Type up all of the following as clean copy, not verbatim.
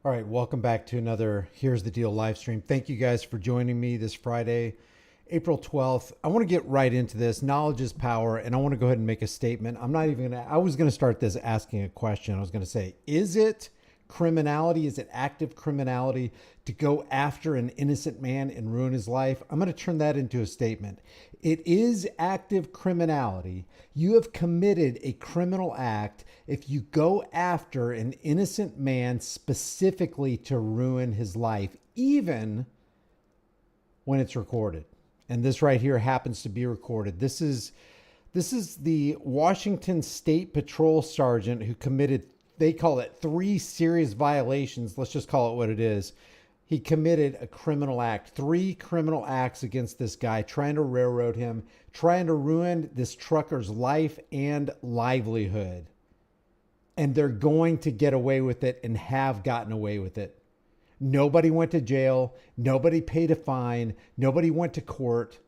All right, welcome back to another Here's the Deal live stream. Thank you guys for joining me this Friday, April 12th. I want to get right into this. Knowledge is power, and I want to go ahead and make a statement. I was going to start this asking a question. I was going to say, is it criminality? Is it active criminality to go after an innocent man and ruin his life? I'm going to turn that into a statement. It is active criminality. You have committed a criminal act if you go after an innocent man specifically to ruin his life, even when it's recorded. And this right here happens to be recorded. This is the Washington State Patrol Sergeant who committed, they call it 3 serious violations. Let's just call it what it is. He committed a criminal act, 3 criminal acts against this guy, trying to railroad him, trying to ruin this trucker's life and livelihood. And they're going to get away with it and have gotten away with it. Nobody went to jail. Nobody paid a fine. Nobody went to court.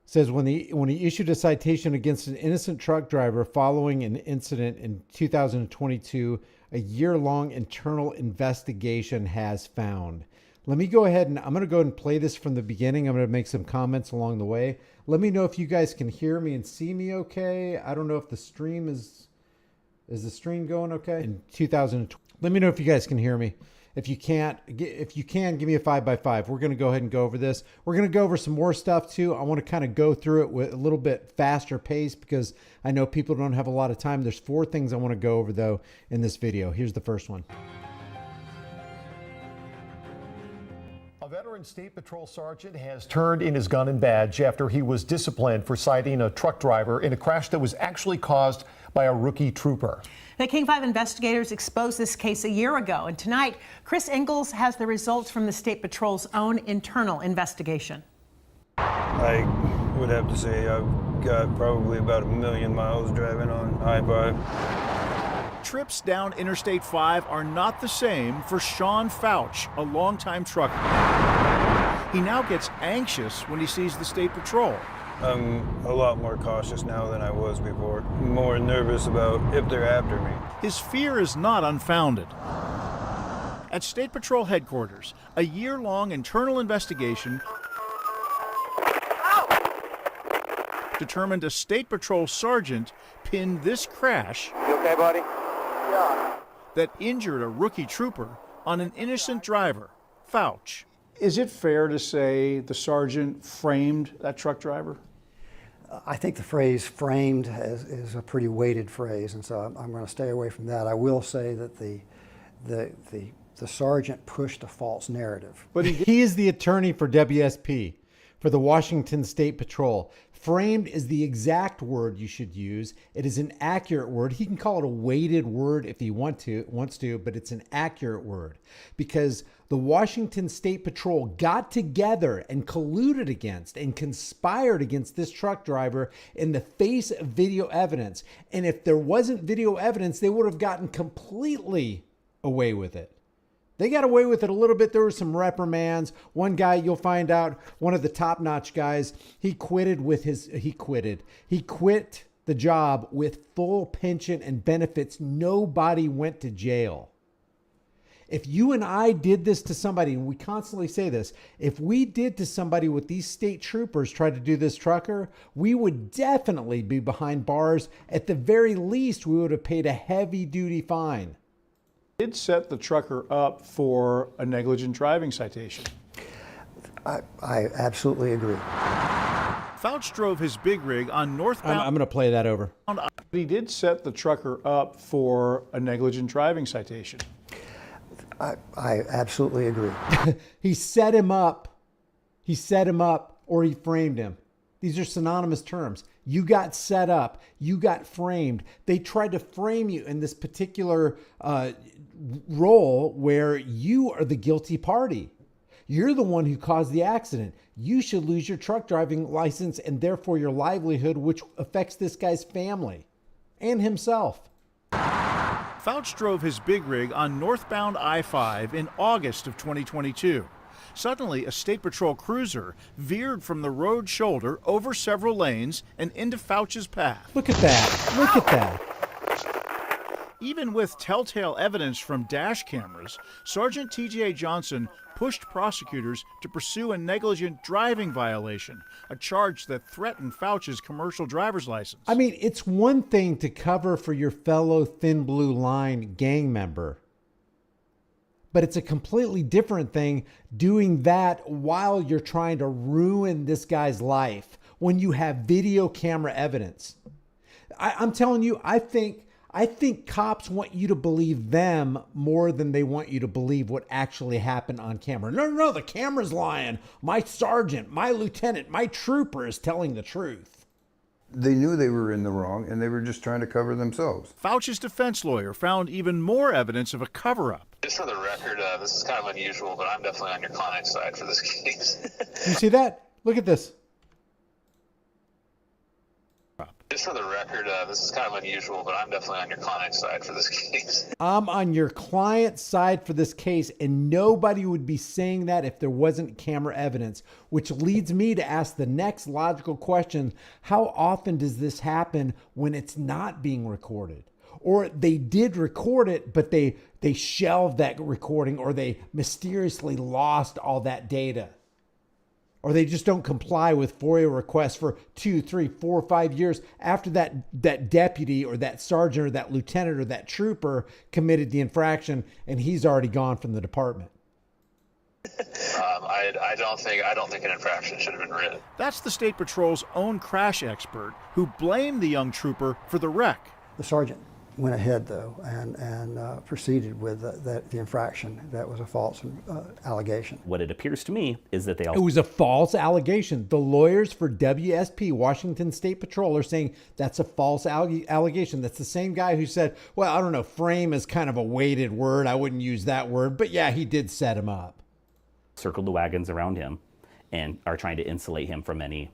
Says when he issued a citation against an innocent truck driver following an incident in 2022, a year-long internal investigation has found. Let me go ahead and I'm going to go ahead and play this from the beginning. I'm going to make some comments along the way. Let me know if you guys can hear me and see me okay. I don't know if the stream is the stream going okay? In 2020. Let me know if you guys can hear me. If you can, give me a 5x5. We're going to go ahead and go over this. We're going to go over some more stuff too. I want to kind of go through it with a little bit faster pace because I know people don't have a lot of time. There's 4 things I want to go over though in this video. Here's the first one. A veteran State Patrol sergeant has turned in his gun and badge after he was disciplined for citing a truck driver in a crash that was actually caused by a rookie trooper. The King 5 investigators exposed this case a year ago, and tonight, Chris Ingalls has the results from the State Patrol's own internal investigation. I would have to say I've got probably about 1 million miles driving on I-5. Trips down Interstate 5 are not the same for Sean Fouch, a longtime trucker. He now gets anxious when he sees the State Patrol. I'm a lot more cautious now than I was before. More nervous about if they're after me. His fear is not unfounded. At State Patrol headquarters, a year-long internal investigation determined a State Patrol sergeant pinned this crash You okay, buddy? Yeah. that injured a rookie trooper on an innocent driver, Fouch. Is it fair to say the sergeant framed that truck driver? I think the phrase framed is a pretty weighted phrase, and so I'm going to stay away from that. I will say that the sergeant pushed a false narrative. But he is the attorney for WSP, for the Washington State Patrol. Framed is the exact word you should use. It is an accurate word. He can call it a weighted word if he wants to, but it's an accurate word because the Washington State Patrol got together and colluded against and conspired against this truck driver in the face of video evidence. And if there wasn't video evidence, they would have gotten completely away with it. They got away with it a little bit. There were some reprimands. One guy, you'll find out, one of the top-notch guys, he quit the job with full pension and benefits. Nobody went to jail. If you and I did this to somebody, and we constantly say this, if we did to somebody what these state troopers tried to do this trucker, we would definitely be behind bars. At the very least, we would have paid a heavy-duty fine. Did set the trucker up for a negligent driving citation. I absolutely agree. Fouch drove his big rig on northbound. I'm going to play that over. He did set the trucker up for a negligent driving citation. I absolutely agree. He set him up. He set him up or he framed him. These are synonymous terms. You got set up. You got framed. They tried to frame you in this particular role where you are the guilty party. You're the one who caused the accident. You should lose your truck driving license and therefore your livelihood, which affects this guy's family and himself. Fouch drove his big rig on northbound I-5 in August of 2022. Suddenly, a State Patrol cruiser veered from the road shoulder over several lanes and into Fouch's path. Look at that. Look at that. Even with telltale evidence from dash cameras, Sergeant T.J. Johnson pushed prosecutors to pursue a negligent driving violation, a charge that threatened Fouch's commercial driver's license. I mean, it's one thing to cover for your fellow Thin Blue Line gang member, but it's a completely different thing doing that while you're trying to ruin this guy's life when you have video camera evidence. I'm telling you, I think cops want you to believe them more than they want you to believe what actually happened on camera. No, the camera's lying. My sergeant, my lieutenant, my trooper is telling the truth. They knew they were in the wrong, and they were just trying to cover themselves. Fouch's defense lawyer found even more evidence of a cover-up. Just for the record, this is kind of unusual, but I'm definitely on your client's side for this case. You see that? Look at this. Just for the record, this is kind of unusual, but I'm definitely on your client's side for this case. I'm on your client's side for this case, and nobody would be saying that if there wasn't camera evidence, which leads me to ask the next logical question. How often does this happen when it's not being recorded? Or they did record it, but they shelved that recording, or they mysteriously lost all that data? Or they just don't comply with FOIA requests for 2, 3, 4, 5 years after that deputy or that sergeant or that lieutenant or that trooper committed the infraction, and he's already gone from the department. I don't think an infraction should have been written. That's the State Patrol's own crash expert who blamed the young trooper for the wreck. The sergeant went ahead, though, and proceeded with the infraction. That was a false allegation. What it appears to me is that It was a false allegation. The lawyers for WSP, Washington State Patrol, are saying that's a false allegation. That's the same guy who said, well, I don't know, frame is kind of a weighted word. I wouldn't use that word. But yeah, he did set him up. Circled the wagons around him and are trying to insulate him from any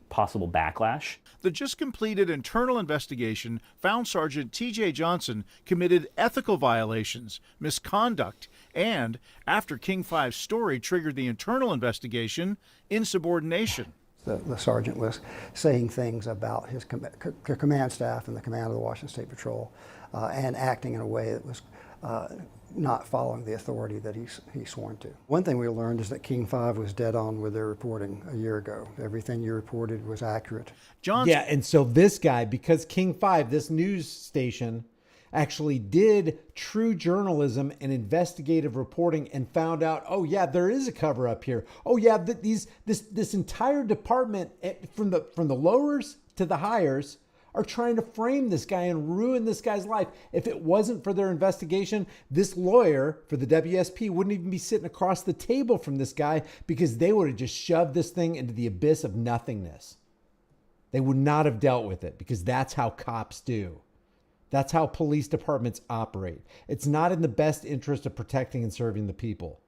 possible backlash. The just completed internal investigation found Sergeant T.J. Johnson committed ethical violations, misconduct, and, after King 5's story triggered the internal investigation, insubordination. The sergeant was saying things about his command staff and the command of the Washington State Patrol and acting in a way that was not following the authority that he sworn to. One thing we learned is that King 5 was dead on with their reporting a year ago. Everything you reported was accurate. Yeah, and so this guy, because King 5, this news station, actually did true journalism and investigative reporting and found out, oh yeah, there is a cover up here. Oh yeah, this entire department, from the lowers to the highers, are trying to frame this guy and ruin this guy's life. If it wasn't for their investigation, this lawyer for the WSP wouldn't even be sitting across the table from this guy, because they would have just shoved this thing into the abyss of nothingness. They would not have dealt with it, because that's how cops do. That's how police departments operate. It's not in the best interest of protecting and serving the people.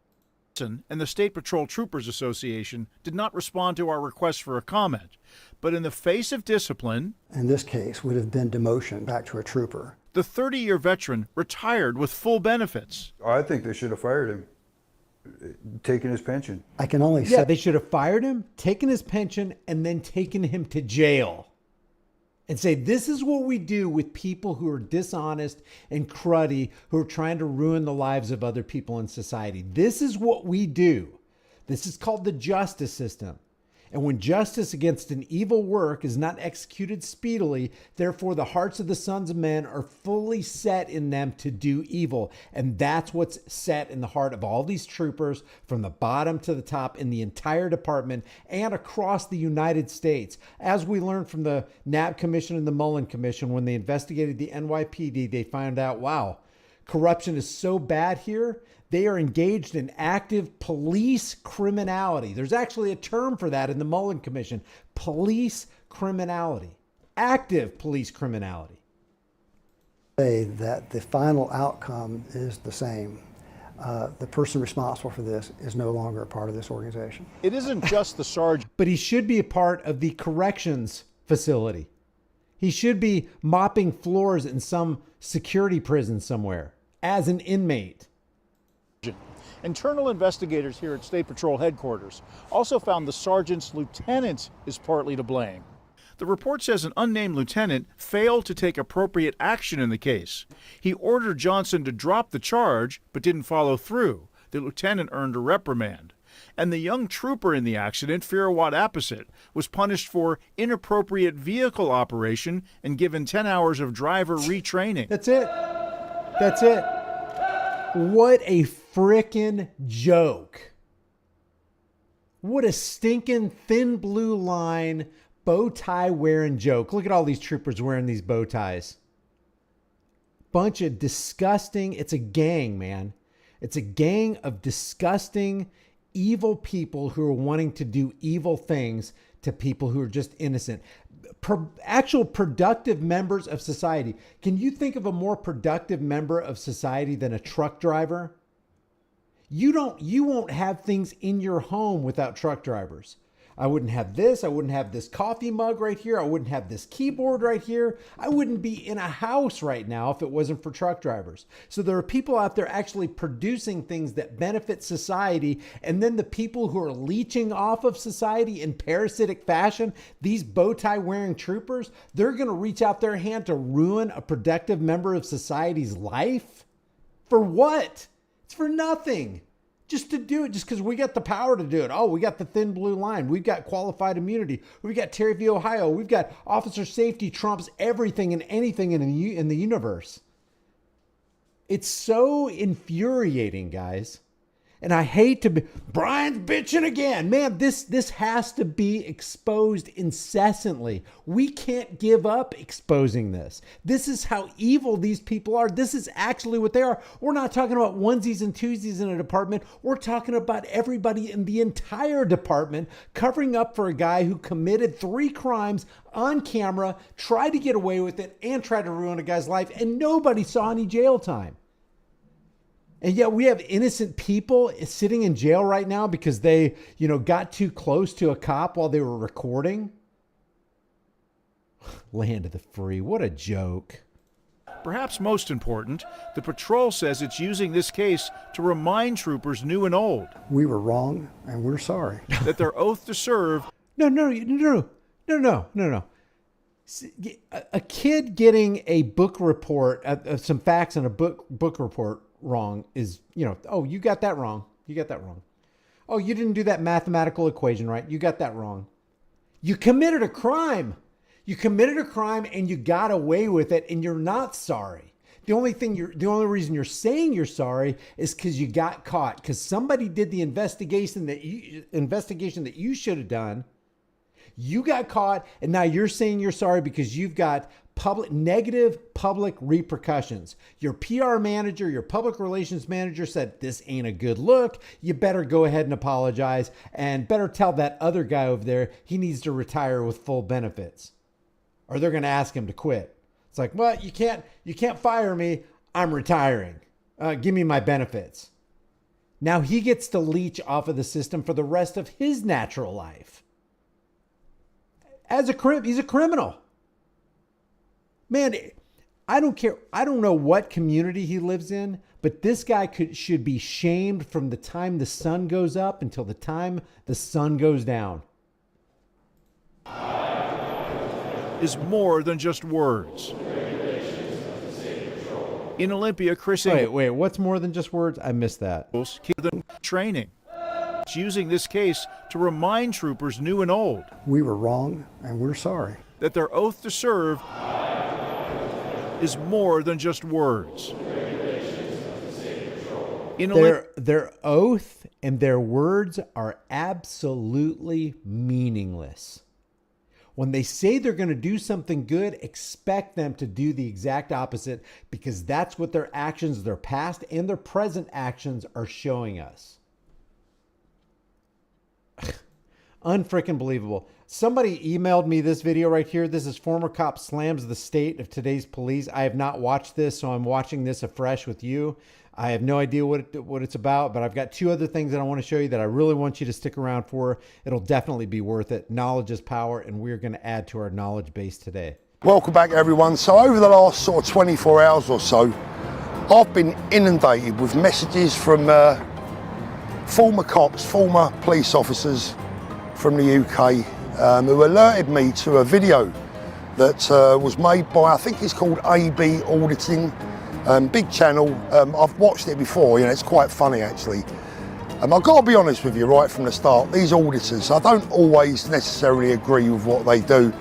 And the State Patrol Troopers Association did not respond to our request for a comment. But in the face of discipline, in this case would have been demotion back to a trooper. The 30-year veteran retired with full benefits. I think they should have fired him, taken his pension. I can only say... Yeah, they should have fired him, taken his pension, and then taken him to jail. And say, this is what we do with people who are dishonest and cruddy, who are trying to ruin the lives of other people in society. This is what we do. This is called the justice system. And when justice against an evil work is not executed speedily, therefore the hearts of the sons of men are fully set in them to do evil. And that's what's set in the heart of all these troopers, from the bottom to the top, in the entire department and across the United States. As we learned from the Knapp Commission and the Mullen Commission, when they investigated the NYPD, they found out, wow, corruption is so bad here, they are engaged in active police criminality. There's actually a term for that in the Mullen Commission: police criminality, active police criminality. Say that the final outcome is the same. The person responsible for this is no longer a part of this organization. It isn't just the sergeant. But he should be a part of the corrections facility. He should be mopping floors in some security prison somewhere as an inmate. Internal investigators here at State Patrol headquarters also found the sergeant's lieutenant is partly to blame. The report says an unnamed lieutenant failed to take appropriate action in the case. He ordered Johnson to drop the charge, but didn't follow through. The lieutenant earned a reprimand. And the young trooper in the accident, Firawat Apposite, was punished for inappropriate vehicle operation and given 10 hours of driver retraining. That's it. That's it. What a frickin' joke. What a stinking thin blue line bow tie wearing joke. Look at all these troopers wearing these bow ties. Bunch of disgusting, it's a gang, man. It's a gang of disgusting, evil people who are wanting to do evil things to people who are just innocent. Actual productive members of society. Can you think of a more productive member of society than a truck driver? You won't have things in your home without truck drivers. I wouldn't have this. I wouldn't have this coffee mug right here. I wouldn't have this keyboard right here. I wouldn't be in a house right now if it wasn't for truck drivers. So there are people out there actually producing things that benefit society. And then the people who are leeching off of society in parasitic fashion, these bow tie wearing troopers, they're going to reach out their hand to ruin a productive member of society's life. For what? It's for nothing. Just to do it, just because we got the power to do it. Oh, we got the thin blue line. We've got qualified immunity. We've got Terry v. Ohio. We've got officer safety trumps everything and anything in the universe. It's so infuriating, guys. And I hate to be, Brian's bitching again. Man, this has to be exposed incessantly. We can't give up exposing this. This is how evil these people are. This is actually what they are. We're not talking about onesies and twosies in a department. We're talking about everybody in the entire department covering up for a guy who committed 3 crimes on camera, tried to get away with it, and tried to ruin a guy's life, and nobody saw any jail time. And yet we have innocent people sitting in jail right now because they, got too close to a cop while they were recording. Land of the free. What a joke. Perhaps most important, the patrol says it's using this case to remind troopers new and old. We were wrong and we're sorry. That their oath to serve. No. A kid getting a book report, some facts in a book report wrong is, oh, you got that wrong. You got that wrong. Oh, you didn't do that mathematical equation right. You got that wrong. You committed a crime. You committed a crime and you got away with it and you're not sorry. The only reason you're saying you're sorry is because you got caught, because somebody did the investigation that you should have done. You got caught and now you're saying you're sorry because you've got negative public repercussions. Your PR manager, your public relations manager said, this ain't a good look. You better go ahead and apologize and better tell that other guy over there he needs to retire with full benefits, or they're going to ask him to quit. It's like, well, you can't fire me. I'm retiring. Give me my benefits. Now he gets to leech off of the system for the rest of his natural life. He's a criminal. Man, I don't care. I don't know what community he lives in, but this guy should be shamed from the time the sun goes up until the time the sun goes down. Is more than just words. In Olympia, Chris Ingalls. Wait, what's more than just words? I missed that. Training. It's using this case to remind troopers new and old. We were wrong and we're sorry. That their oath to serve is more than just words. Their oath and their words are absolutely meaningless. When they say they're going to do something good, expect them to do the exact opposite, because that's what their actions, their past and their present actions are showing us. Unfreaking believable. Somebody emailed me this video right here. This is former cop slams the state of today's police. I have not watched this, so I'm watching this afresh with you. I have no idea what it's about, but I've got 2 other things that I want to show you that I really want you to stick around for. It'll definitely be worth it. Knowledge is power, and we're going to add to our knowledge base today. Welcome back, everyone. So over the last sort of 24 hours or so, I've been inundated with messages from former cops, former police officers from the UK, who alerted me to a video that was made by, I think it's called AB Auditing, big channel. I've watched it before, it's quite funny actually. I've got to be honest with you right from the start, these auditors, I don't always necessarily agree with what they do.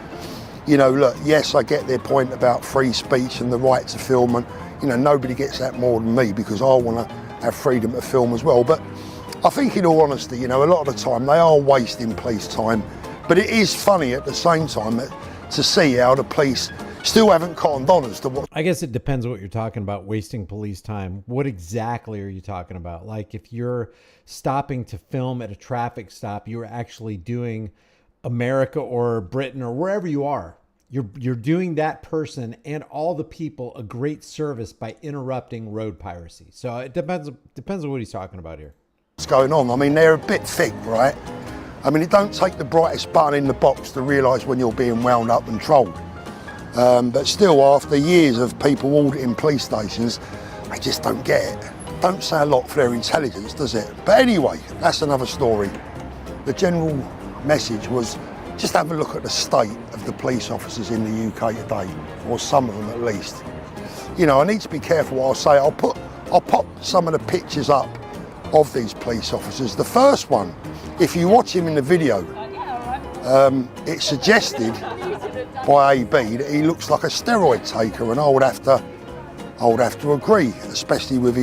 Look, yes, I get their point about free speech and the right to film, and nobody gets that more than me because I want to have freedom to film as well. But I think in all honesty, a lot of the time they are wasting police time. But it is funny at the same time to see how the police still haven't cottoned on as to what. I guess it depends on what you're talking about, wasting police time. What exactly are you talking about? Like if you're stopping to film at a traffic stop, you're actually doing America or Britain or wherever you are. You're doing that person and all the people a great service by interrupting road piracy. So it depends on what he's talking about here. What's going on? I mean, they're a bit thick, right? I mean, it don't take the brightest button in the box to realise when you're being wound up and trolled. But still, after years of people auditing police stations, they just don't get it. Don't say a lot for their intelligence, does it? But anyway, that's another story. The general message was just have a look at the state of the police officers in the UK today, or some of them at least. I need to be careful what I say. I'll pop some of the pictures up of these police officers. The first one, if you watch him in the video, it's suggested by AB that he looks like a steroid taker, and I would have to agree, especially with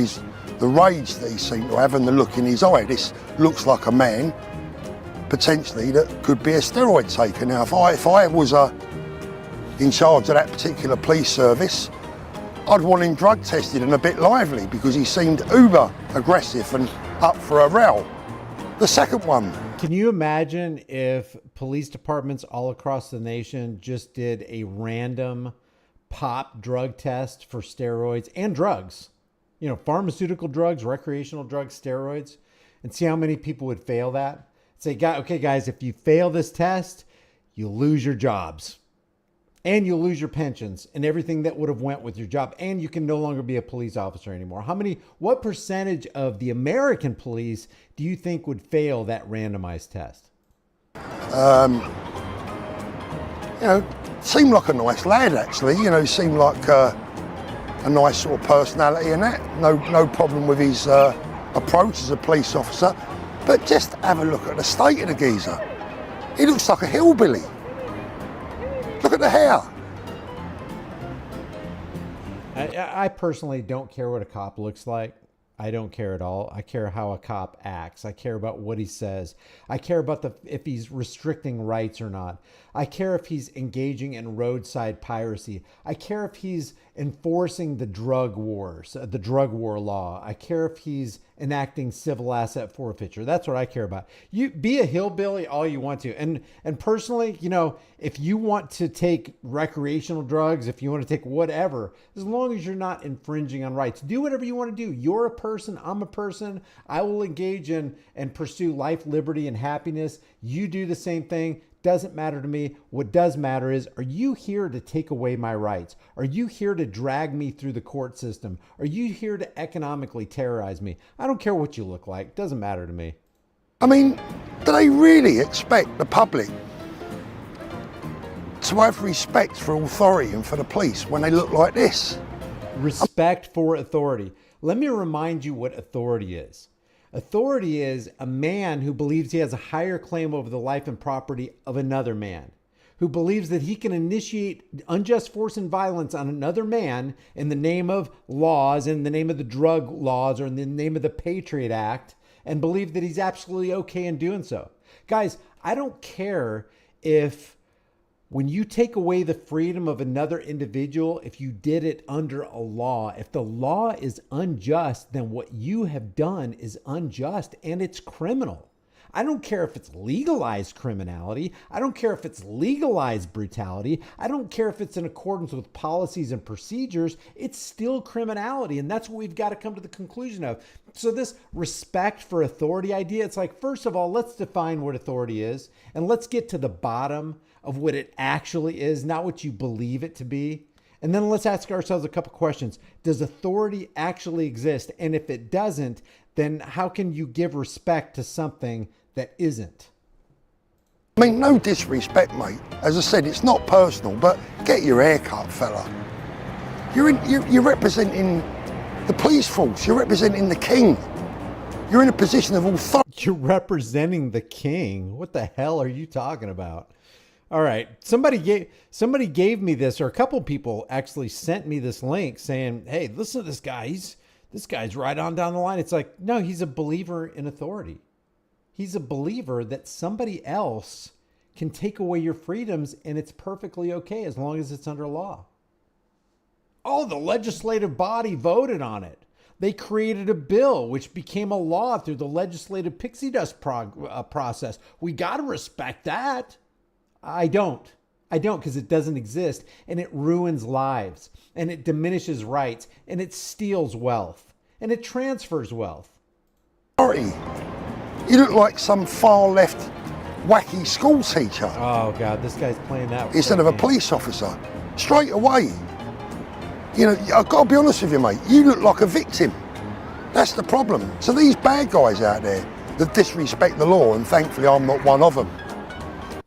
the rage that he seemed to have and the look in his eye. This looks like a man potentially that could be a steroid taker. Now, if I was in charge of that particular police service, I'd want him drug tested and a bit lively because he seemed uber aggressive and up for a row. The second one. Can you imagine if police departments all across the nation just did a random pop drug test for steroids and drugs? Pharmaceutical drugs, recreational drugs, steroids, and see how many people would fail that? Say, okay, guys, if you fail this test, you lose your jobs and you'll lose your pensions and everything that would have went with your job. And you can no longer be a police officer anymore. What percentage of the American police do you think would fail that randomized test? Seemed like a nice lad, actually. Seemed like a nice sort of personality and that. No problem with his approach as a police officer. But just have a look at the state of the geezer. He looks like a hillbilly. Look at the hair. I personally don't care what a cop looks like. I don't care at all. I care how a cop acts. I care about what he says. I care about if he's restricting rights or not. I care if he's engaging in roadside piracy. I care if he's enforcing the drug war law. I care if he's enacting civil asset forfeiture. That's what I care about. You be a hillbilly all you want to. And personally, if you want to take recreational drugs, if you want to take whatever, as long as you're not infringing on rights, do whatever you want to do. You're a person. I'm a person. I will engage in and pursue life, liberty, and happiness. You do the same thing. Doesn't matter to me. What does matter is, are you here to take away my rights? Are you here to drag me through the court system? Are you here to economically terrorize me? I don't care what you look like. Doesn't matter to me. I mean, do they really expect the public to have respect for authority and for the police when they look like this? Respect for authority. Let me remind you what authority is. Authority is a man who believes he has a higher claim over the life and property of another man, who believes that he can initiate unjust force and violence on another man in the name of laws, in the name of the drug laws, or in the name of the Patriot Act, and believe that he's absolutely okay in doing so. Guys, I don't care if when you take away the freedom of another individual, if you did it under a law, if the law is unjust, then what you have done is unjust and it's criminal. I don't care if it's legalized criminality. I don't care if it's legalized brutality. I don't care if it's in accordance with policies and procedures. It's still criminality. And that's what we've got to come to the conclusion of. So this respect for authority idea, it's like, first of all, let's define what authority is. And let's get to the bottom of what it actually is, not what you believe it to be. And then let's ask ourselves a couple questions. Does authority actually exist? And if it doesn't, then how can you give respect to something that isn't? I mean, no disrespect, mate. As I said, it's not personal, but get your hair cut, fella. You're representing the police force. You're representing the king. You're in a position of authority. You're representing the king. What the hell are you talking about? All right. Somebody gave me this, or a couple people actually sent me this link saying, hey, listen to this guy. This guy's right on down the line. It's like, no, he's a believer in authority. He's a believer that somebody else can take away your freedoms and it's perfectly okay as long as it's under law. Oh, the legislative body voted on it. They created a bill which became a law through the legislative pixie dust process. We got to respect that. I don't because it doesn't exist, and it ruins lives, and it diminishes rights, and it steals wealth, and it transfers wealth. You look like some far left wacky school teacher. Oh God, this guy's playing that instead of a police officer. Straight away. You know, I've got to be honest with you, mate. You look like a victim. That's the problem. So these bad guys out there that disrespect the law, and thankfully I'm not one of them.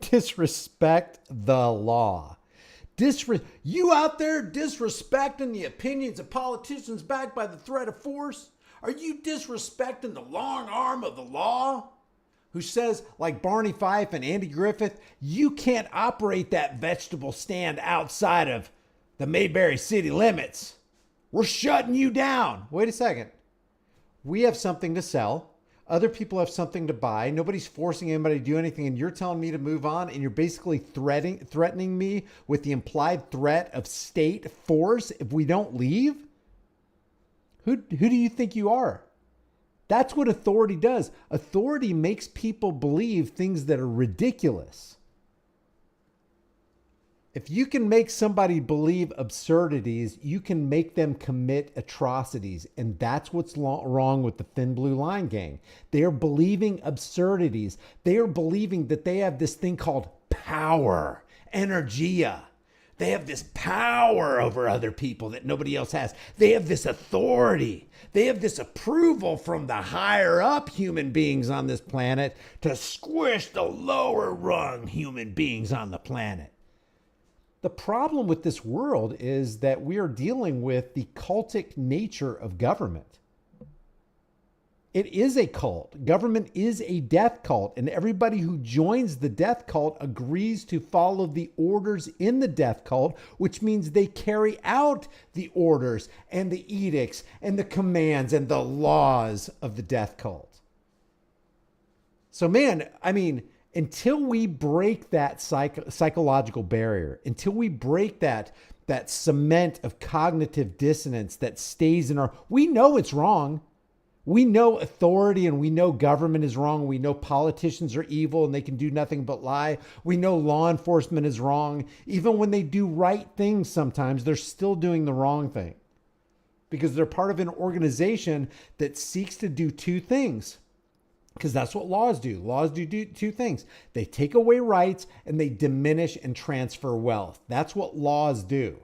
Disrespect the law. You out there disrespecting the opinions of politicians backed by the threat of force? Are you disrespecting the long arm of the law? Who says, like Barney Fife and Andy Griffith, you can't operate that vegetable stand outside of the Mayberry city limits. We're shutting you down. Wait a second. We have something to sell. Other people have something to buy. Nobody's forcing anybody to do anything, and you're telling me to move on, and you're basically threatening me with the implied threat of state force if we don't leave? Who do you think you are? That's what authority does. Authority makes people believe things that are ridiculous. If you can make somebody believe absurdities, you can make them commit atrocities. And that's what's wrong with the Thin Blue Line gang. They are believing absurdities. They are believing that they have this thing called power, energia. They have this power over other people that nobody else has. They have this authority. They have this approval from the higher up human beings on this planet to squish the lower rung human beings on the planet. The problem with this world is that we are dealing with the cultic nature of government. It is a cult. Government is a death cult, and everybody who joins the death cult agrees to follow the orders in the death cult, which means they carry out the orders and the edicts and the commands and the laws of the death cult. So, man, I mean, until we break that psychological barrier, until we break that cement of cognitive dissonance that stays in we know it's wrong. We know authority and we know government is wrong. We know politicians are evil and they can do nothing but lie. We know law enforcement is wrong. Even when they do right things, sometimes they're still doing the wrong thing because they're part of an organization that seeks to do two things. Because that's what laws do. Laws do two things. They take away rights and they diminish and transfer wealth. That's what laws do.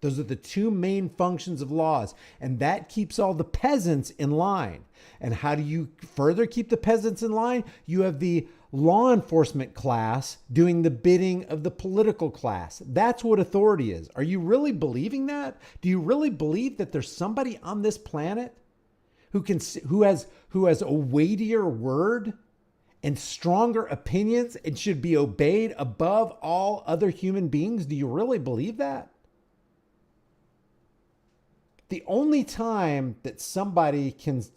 Those are the two main functions of laws. And that keeps all the peasants in line. And how do you further keep the peasants in line? You have the law enforcement class doing the bidding of the political class. That's what authority is. Are you really believing that? Do you really believe that there's somebody on this planet who has a weightier word and stronger opinions and should be obeyed above all other human beings? Do you really believe that? The only time that somebody can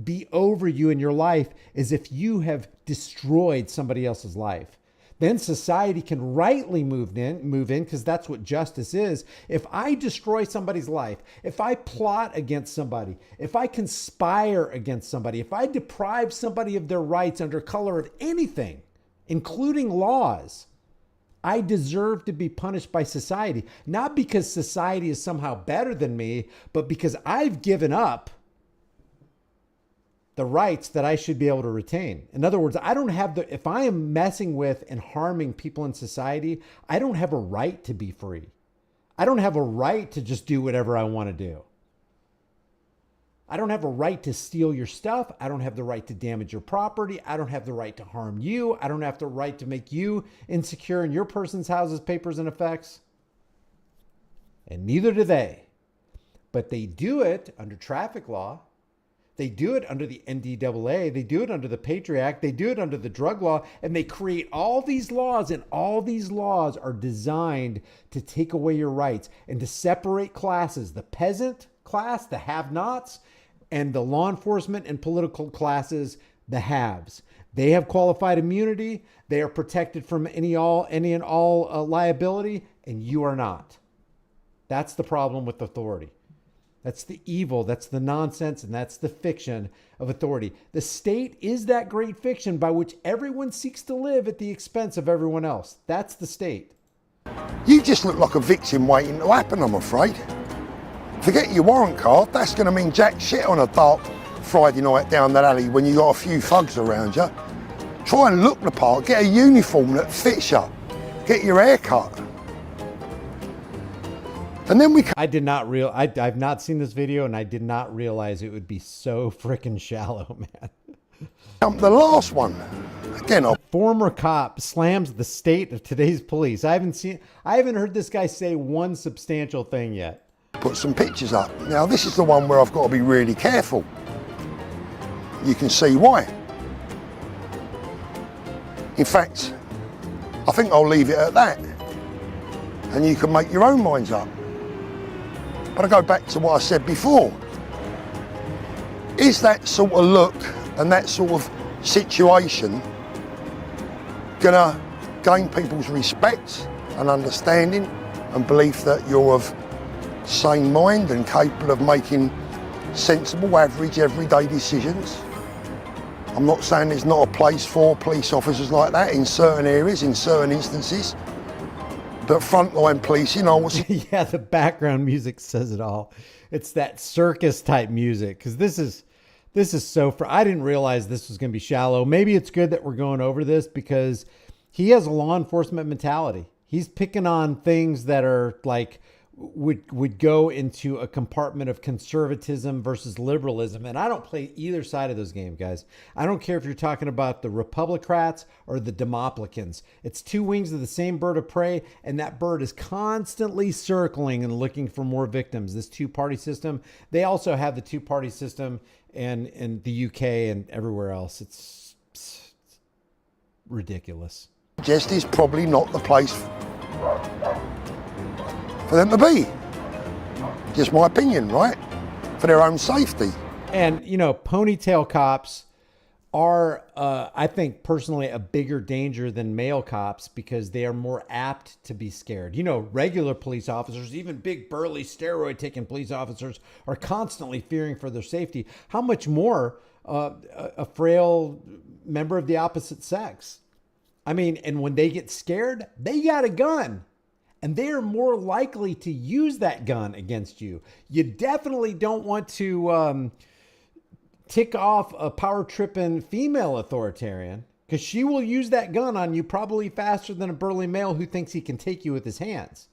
be over you in your life is if you have destroyed somebody else's life. Then society can rightly move in because that's what justice is. If I destroy somebody's life, if I plot against somebody, if I conspire against somebody, if I deprive somebody of their rights under color of anything, including laws, I deserve to be punished by society. Not because society is somehow better than me, but because I've given up the rights that I should be able to retain. In other words, I don't have if I am messing with and harming people in society, I don't have a right to be free. I don't have a right to just do whatever I want to do. I don't have a right to steal your stuff. I don't have the right to damage your property. I don't have the right to harm you. I don't have the right to make you insecure in your person's houses, papers, and effects. And neither do they. But they do it under traffic law. They do it under the NDAA. They do it under the Patriot Act. They do it under the drug law. And they create all these laws, and all these laws are designed to take away your rights and to separate classes, the peasant class, the have-nots, and the law enforcement and political classes, the haves. They have qualified immunity. They are protected from any and all liability, and you are not. That's the problem with authority. That's the evil, that's the nonsense, and that's the fiction of authority. The state is that great fiction by which everyone seeks to live at the expense of everyone else. That's the state. You just look like a victim waiting to happen, I'm afraid. Forget your warrant card, that's going to mean jack shit on a dark Friday night down that alley when you got a few thugs around you. Try and look the part, get a uniform that fits you, get your hair cut. And then I've not seen this video, and I did not realize it would be so freaking shallow, man. The last one, again, a former cop slams the state of today's police. I haven't heard this guy say one substantial thing yet. Put some pictures up. Now, this is the one where I've got to be really careful. You can see why. In fact, I think I'll leave it at that. And you can make your own minds up. But I go back to what I said before. Is that sort of look and that sort of situation gonna gain people's respect and understanding and belief that you're of sane mind and capable of making sensible, average, everyday decisions? I'm not saying there's not a place for police officers like that in certain areas, in certain instances. But frontline police, you know, yeah, the background music says it all. It's that circus type music, because this is so. I didn't realize this was going to be shallow. Maybe it's good that we're going over this because he has a law enforcement mentality. He's picking on things that are like would go into a compartment of conservatism versus liberalism. And I don't play either side of those games, guys. I don't care if you're talking about the Republicrats or the Demoplicans. It's two wings of the same bird of prey, and that bird is constantly circling and looking for more victims. This two-party system, they also have the two-party system in the UK and everywhere else. It's ridiculous. Just is probably not the place for them to be. Just my opinion, right? For their own safety. And, you know, ponytail cops are, I think, personally, a bigger danger than male cops because they are more apt to be scared. You know, regular police officers, even big, burly, steroid-taking police officers are constantly fearing for their safety. How much more a frail member of the opposite sex? I mean, and when they get scared, they got a gun. And they are more likely to use that gun against you. You definitely don't want to tick off a power-tripping female authoritarian because she will use that gun on you probably faster than a burly male who thinks he can take you with his hands.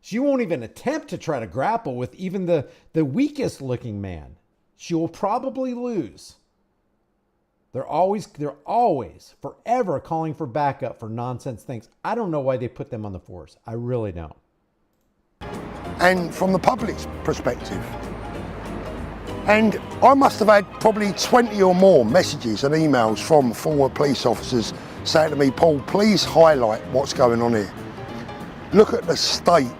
She won't even attempt to try to grapple with even the weakest-looking man. She will probably lose. They're always, forever calling for backup for nonsense things. I don't know why they put them on the force. I really don't. And from the public's perspective. And I must have had probably 20 or more messages and emails from former police officers saying to me, Paul, please highlight what's going on here. Look at the state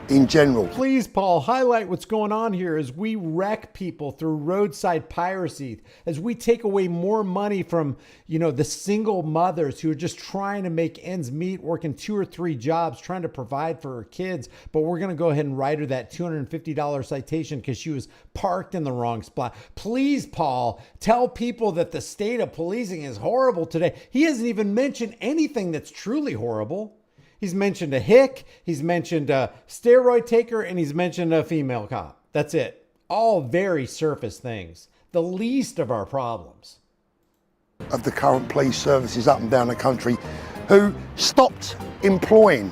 in general. Please, Paul, highlight what's going on here as we wreck people through roadside piracy, as we take away more money from, you know, the single mothers who are just trying to make ends meet, working 2 or 3 jobs, trying to provide for her kids. But we're going to go ahead and write her that $250 citation because she was parked in the wrong spot. Please, Paul, tell people that the state of policing is horrible today. He hasn't even mentioned anything that's truly horrible. He's mentioned a hick, he's mentioned a steroid taker, and he's mentioned a female cop. That's it. All very surface things. The least of our problems. Of the current police services up and down the country who stopped employing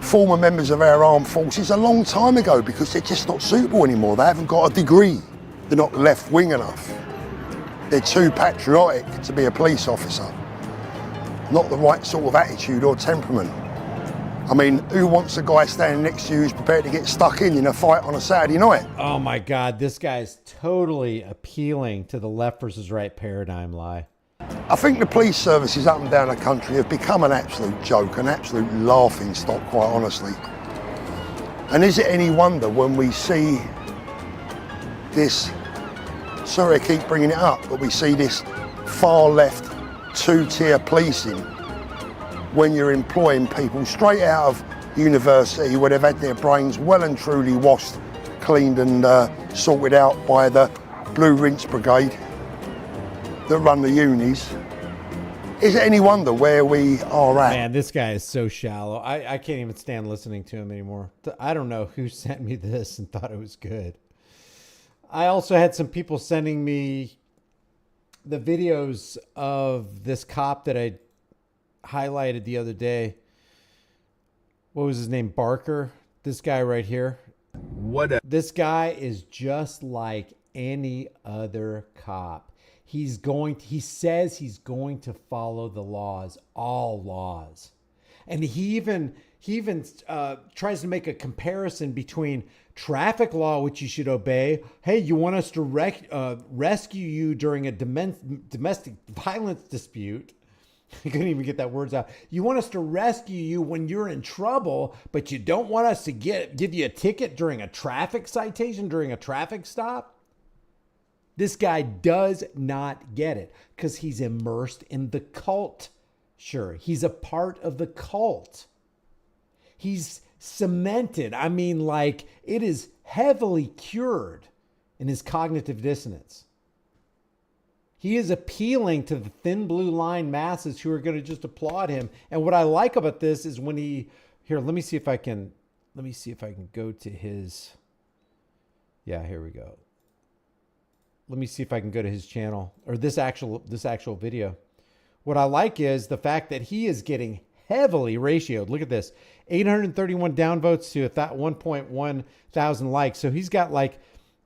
former members of our armed forces a long time ago because they're just not suitable anymore. They haven't got a degree. they're not left wing enough. They're too patriotic to be a police officer. Not the right sort of attitude or temperament. I mean, who wants a guy standing next to you who's prepared to get stuck in a fight on a Saturday night? Oh my God, this guy's totally appealing to the left versus right paradigm lie. I think the police services up and down the country have become an absolute joke, an absolute laughing stock, quite honestly. And is it any wonder when we see this, sorry I keep bringing it up, but we see this far left two-tier policing when you're employing people straight out of university where they've had their brains well and truly washed, cleaned and sorted out by the Blue Rinse Brigade that run the unis. Is it any wonder where we are at? Man, this guy is so shallow. I can't even stand listening to him anymore. I don't know who sent me this and thought it was good. I also had some people sending me the videos of this cop that I highlighted the other day. What was his name? Barker. This guy right here. This guy is just like any other cop. He says he's going to follow the laws, all laws. And he even tries to make a comparison between traffic law, which you should obey. Hey, you want us to rescue you during a domestic violence dispute. I couldn't even get that words out. You want us to rescue you when you're in trouble, but you don't want us to give you a ticket during a traffic citation, during a traffic stop? This guy does not get it because he's immersed in the cult. Sure, he's a part of the cult. He's cemented. I mean, like, it is heavily cured in his cognitive dissonance. He is appealing to the thin blue line masses who are going to just applaud him. And what I like about this is when here, let me see if I can go to his, yeah, here we go. Let me see if I can go to his channel or this actual video. What I like is the fact that he is getting heavily ratioed. Look at this, 831 downvotes to 1.1 thousand likes. So he's got like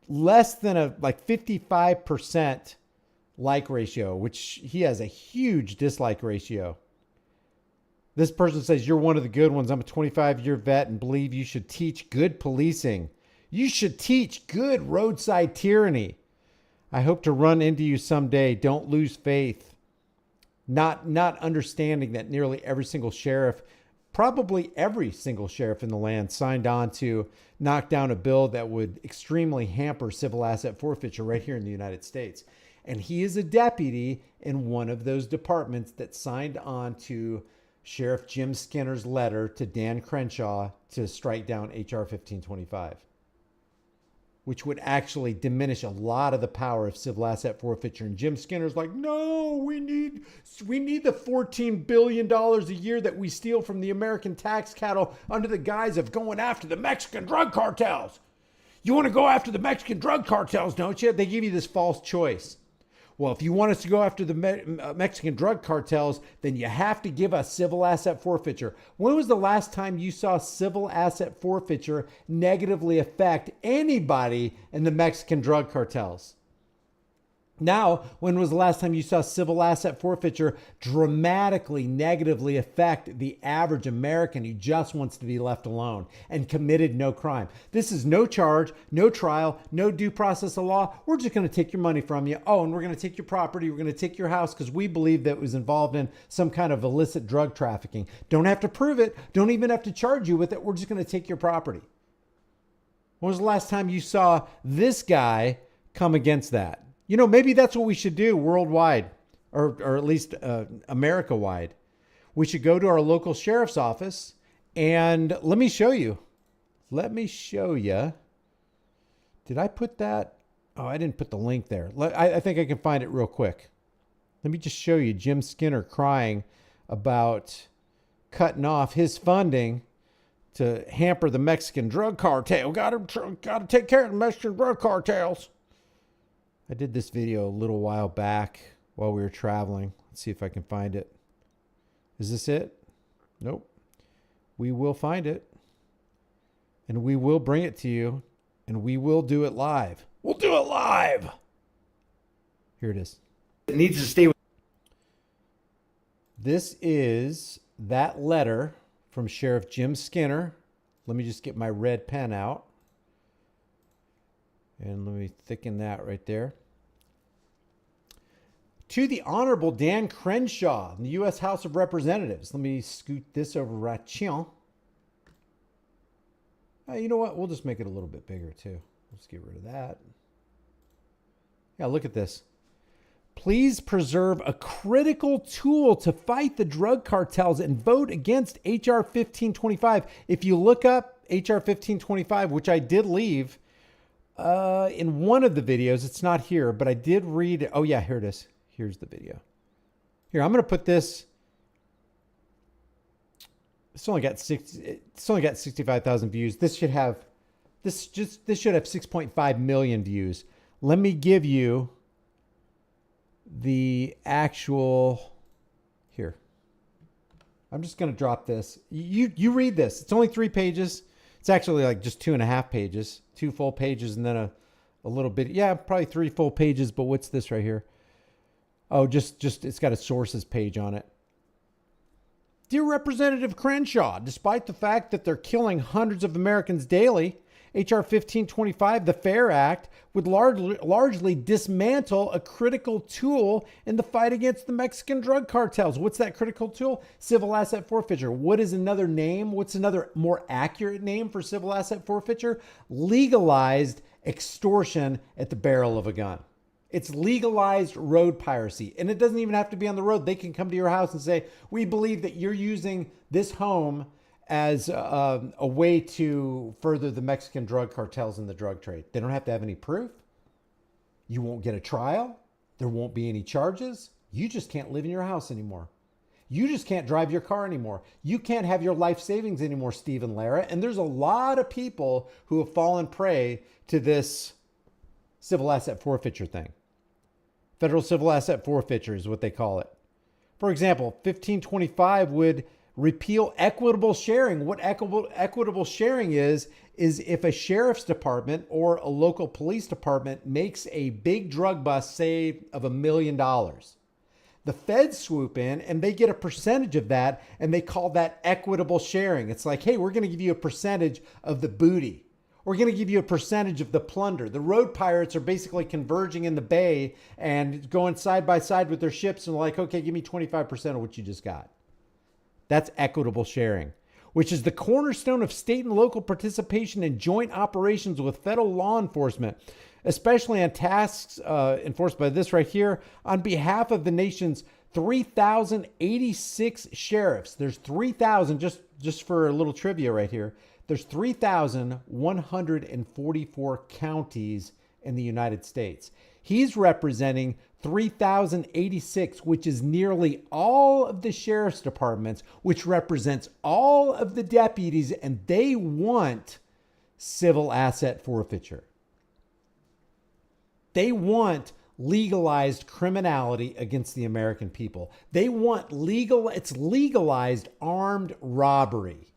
less than 55% like ratio, which he has a huge dislike ratio. This person says, you're one of the good ones. I'm a 25-year vet and believe you should teach good policing. You should teach good roadside tyranny. I hope to run into you someday. Don't lose faith. Not understanding that nearly every single sheriff, probably every single sheriff in the land, signed on to knock down a bill that would extremely hamper civil asset forfeiture right here in the United States. And he is a deputy in one of those departments that signed on to Sheriff Jim Skinner's letter to Dan Crenshaw to strike down HR 1525, which would actually diminish a lot of the power of civil asset forfeiture. And Jim Skinner's like, no, we need the $14 billion a year that we steal from the American tax cattle under the guise of going after the Mexican drug cartels. You want to go after the Mexican drug cartels, don't you? They give you this false choice. Well, if you want us to go after the Mexican drug cartels, then you have to give us civil asset forfeiture. When was the last time you saw civil asset forfeiture negatively affect anybody in the Mexican drug cartels? Now, when was the last time you saw civil asset forfeiture dramatically negatively affect the average American who just wants to be left alone and committed no crime? This is no charge, no trial, no due process of law. We're just going to take your money from you. Oh, and we're going to take your property. We're going to take your house because we believe that it was involved in some kind of illicit drug trafficking. Don't have to prove it. Don't even have to charge you with it. We're just going to take your property. When was the last time you saw this guy come against that? You know, maybe that's what we should do worldwide, or at least America-wide. We should go to our local sheriff's office and let me show you. Did I put that? Oh, I didn't put the link there. I think I can find it real quick. Let me just show you Jim Skinner crying about cutting off his funding to hamper the Mexican drug cartel. Got to take care of the Mexican drug cartels. I did this video a little while back while we were traveling. Let's see if I can find it. Is this it? Nope. We will find it. And we will bring it to you. And we will do it live. We'll do it live. Here it is. It needs to stay with. This is that letter from Sheriff Jim Skinner. Let me just get my red pen out. And let me thicken that right there. To the Honorable Dan Crenshaw in the U.S. House of Representatives. Let me scoot this over right here. You know what? We'll just make it a little bit bigger too. Let's get rid of that. Yeah, look at this. Please preserve a critical tool to fight the drug cartels and vote against H.R. 1525. If you look up H.R. 1525, which I did leave in one of the videos, it's not here, but I did read. Oh yeah, here it is. Here's the video. Here, I'm going to put this. It's only got 65,000 views. This should have 6.5 million views. Let me give you the actual here. I'm just going to drop this. You read this. It's only 3 pages. It's actually like just 2.5 pages, 2 full pages, and then a little bit. Yeah, probably 3 full pages. But what's this right here? Oh, just it's got a sources page on it. Dear Representative Crenshaw, despite the fact that they're killing hundreds of Americans daily, H.R. 1525, the FAIR Act, would largely dismantle a critical tool in the fight against the Mexican drug cartels. What's that critical tool? Civil asset forfeiture. What is another name? What's another more accurate name for civil asset forfeiture? Legalized extortion at the barrel of a gun. It's legalized road piracy. And it doesn't even have to be on the road. They can come to your house and say, we believe that you're using this home as a way to further the Mexican drug cartels and the drug trade. They don't have to have any proof. You won't get a trial. There won't be any charges. You just can't live in your house anymore. You just can't drive your car anymore. You can't have your life savings anymore, Stephen Lara. And there's a lot of people who have fallen prey to this civil asset forfeiture thing. Federal civil asset forfeiture is what they call it. For example, 1525 would repeal equitable sharing. What equitable sharing is if a sheriff's department or a local police department makes a big drug bust, say, of $1 million. The feds swoop in and they get a percentage of that, and they call that equitable sharing. It's like, hey, we're going to give you a percentage of the booty. We're going to give you a percentage of the plunder. The road pirates are basically converging in the bay and going side by side with their ships and like, okay, give me 25% of what you just got. That's equitable sharing, which is the cornerstone of state and local participation in joint operations with federal law enforcement, especially on tasks enforced by this right here on behalf of the nation's 3,086 sheriffs. There's 3,000, just for a little trivia right here. There's 3,144 counties in the United States. He's representing 3,086, which is nearly all of the sheriff's departments, which represents all of the deputies, and they want civil asset forfeiture. They want legalized criminality against the American people. They want it's legalized armed robbery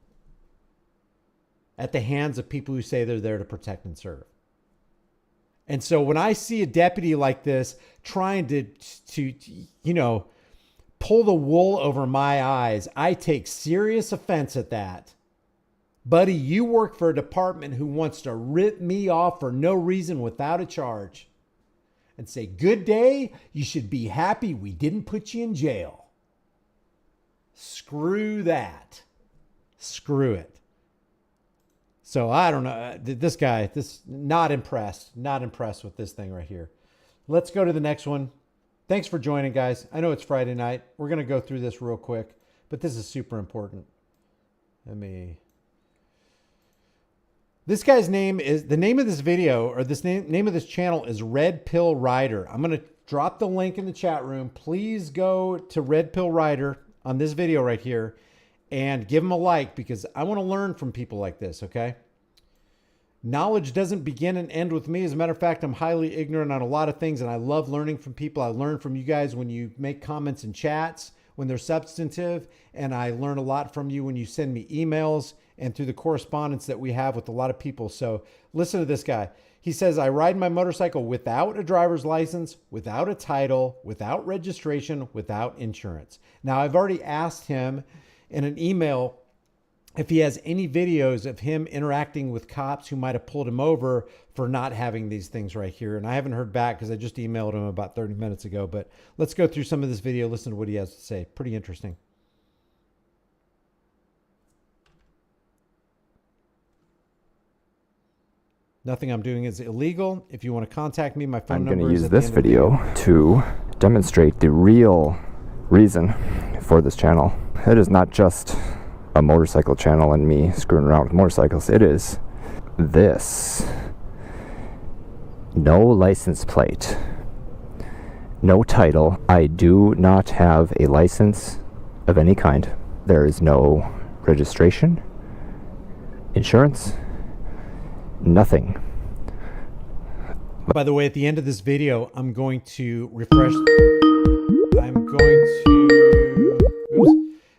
at the hands of people who say they're there to protect and serve. And so when I see a deputy like this trying to pull the wool over my eyes, I take serious offense at that. Buddy, you work for a department who wants to rip me off for no reason without a charge and say, good day, you should be happy we didn't put you in jail. Screw that. Screw it. So I don't know. This guy, not impressed with this thing right here. Let's go to the next one. Thanks for joining, guys. I know it's Friday night. We're going to go through this real quick, but this is super important. This guy's name is, the name of this video, or name of this channel is Red Pill Rider. I'm going to drop the link in the chat room. Please go to Red Pill Rider on this video right here and give him a like, because I want to learn from people like this, okay? Knowledge doesn't begin and end with me. As a matter of fact, I'm highly ignorant on a lot of things, and I love learning from people. I learn from you guys when you make comments in chats, when they're substantive, and I learn a lot from you when you send me emails and through the correspondence that we have with a lot of people. So listen to this guy. He says, I ride my motorcycle without a driver's license, without a title, without registration, without insurance. Now, I've already asked him in an email if he has any videos of him interacting with cops who might have pulled him over for not having these things right here. And I haven't heard back because I just emailed him about 30 minutes ago. But let's go through some of this video, listen to what he has to say. Pretty interesting. Nothing I'm doing is illegal. If you want to contact me, my phone number is I'm going to use at the this end of the video to demonstrate the real reason for this channel. It is not just a motorcycle channel and me screwing around with motorcycles. It is this. No license plate. No title. I do not have a license of any kind. There is no registration, insurance, nothing. By the way, at the end of this video, I'm going to refresh.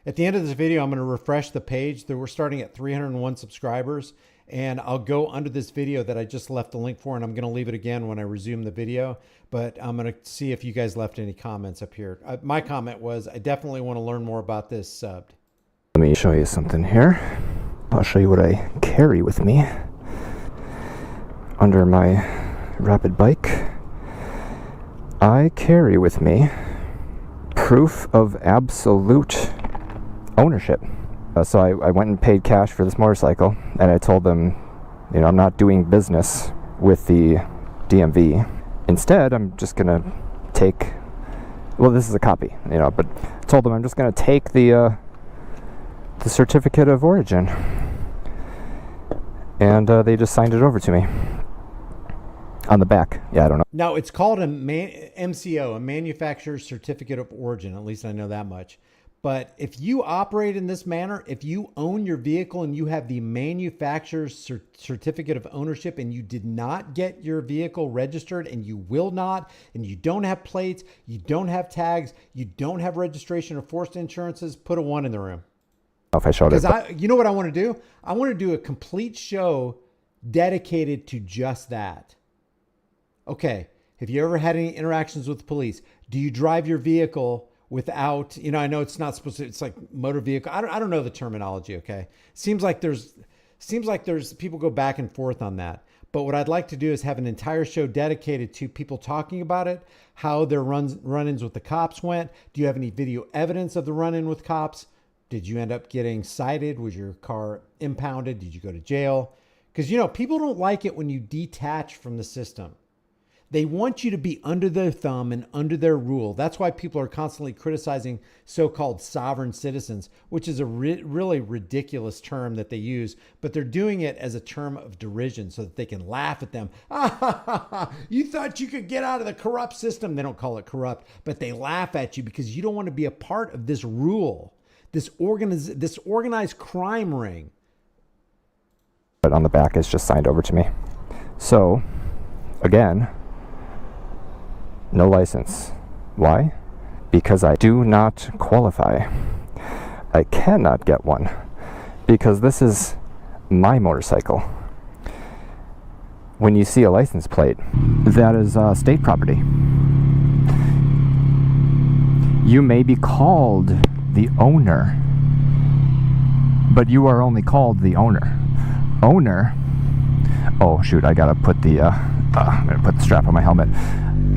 At the end of this video, I'm going to refresh the page. We're starting at 301 subscribers, and I'll go under this video that I just left the link for, and I'm going to leave it again when I resume the video. But I'm going to see if you guys left any comments up here. My comment was, I definitely want to learn more about this subbed. Let me show you something here. I'll show you what I carry with me under my rapid bike. I carry with me proof of absolute ownership. So I went and paid cash for this motorcycle, and I told them, you know, I'm not doing business with the DMV. Instead, I'm just gonna take, well, this is a copy, you know, but I told them I'm just gonna take the certificate of origin, and they just signed it over to me on the back. Yeah, I don't know. Now, it's called a MCO, a Manufacturer's Certificate of Origin. At least I know that much. But if you operate in this manner, if you own your vehicle and you have the manufacturer's certificate of ownership and you did not get your vehicle registered, and you will not, and you don't have plates, you don't have tags, you don't have registration or forced insurances, put a 1 in the room. If I showed it. Because you know what I want to do? I want to do a complete show dedicated to just that. Okay, have you ever had any interactions with the police? Do you drive your vehicle without, you know, I know it's not supposed to, it's like motor vehicle. I don't know the terminology, okay? Seems like there's people go back and forth on that. But what I'd like to do is have an entire show dedicated to people talking about it, how their run-ins with the cops went. Do you have any video evidence of the run-in with cops? Did you end up getting cited? Was your car impounded? Did you go to jail? Because, you know, people don't like it when you detach from the system. They want you to be under their thumb and under their rule. That's why people are constantly criticizing so-called sovereign citizens, which is a really ridiculous term that they use, but they're doing it as a term of derision so that they can laugh at them. You thought you could get out of the corrupt system. They don't call it corrupt, but they laugh at you because you don't want to be a part of this rule, this organized crime ring. But on the back, it's just signed over to me. So, again, no license. Why? Because I do not qualify. I cannot get one because this is my motorcycle. When you see a license plate, that is state property. You may be called the owner, but you are only called the owner. Owner. Oh shoot! I gotta put the. I'm gonna put the strap on my helmet.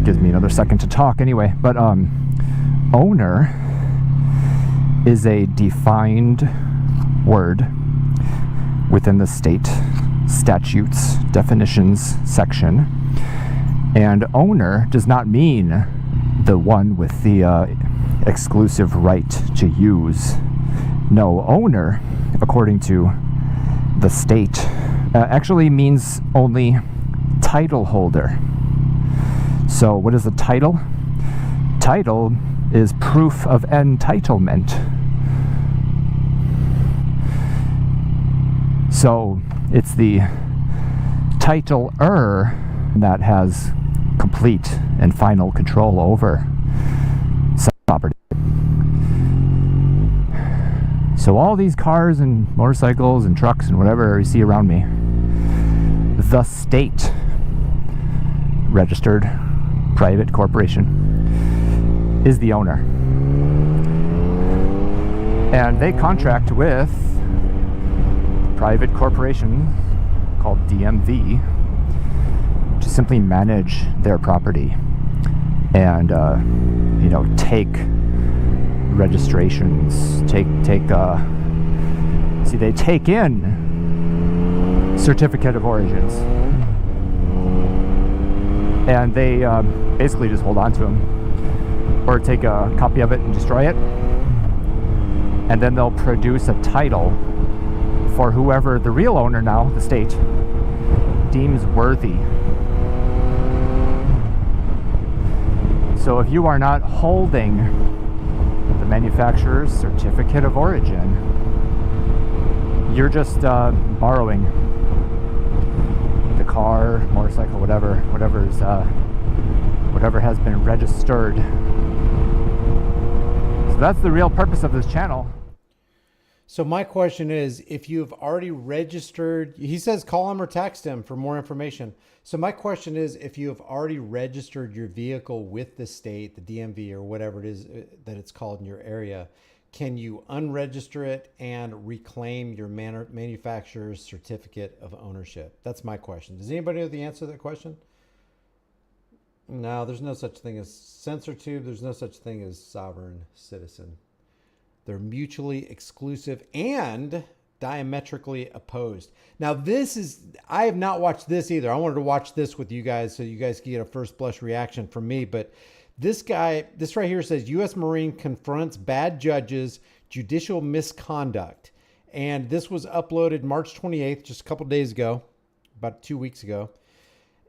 Gives me another second to talk anyway. But owner is a defined word within the state statutes definitions section, and owner does not mean the one with the exclusive right to use. No, owner, according to the state, actually means only title holder. So what is a title? Title is proof of entitlement. So it's the titler that has complete and final control over some property. So all these cars and motorcycles and trucks and whatever you see around me, the state registered private corporation, is the owner. And they contract with a private corporation called DMV to simply manage their property and take registrations, they take in certificate of origins, and they basically just hold on to them, or take a copy of it and destroy it, and then they'll produce a title for whoever the real owner, now the state, deems worthy. So if you are not holding the manufacturer's certificate of origin, you're just borrowing the car, motorcycle, whatever has been registered. So that's the real purpose of this channel. So my question is, if you've already registered, he says call him or text him for more information. So my question is, if you have already registered your vehicle with the state, the DMV or whatever it is that it's called in your area, can you unregister it and reclaim your manufacturer's certificate of ownership? That's my question. Does anybody know the answer to that question? No, there's no such thing as censor tube. There's no such thing as sovereign citizen. They're mutually exclusive and diametrically opposed. Now I have not watched this either. I wanted to watch this with you guys so you guys can get a first blush reaction from me. But this right here says U.S. Marine confronts bad judges, judicial misconduct. And this was uploaded March 28th, just a couple days ago, about 2 weeks ago.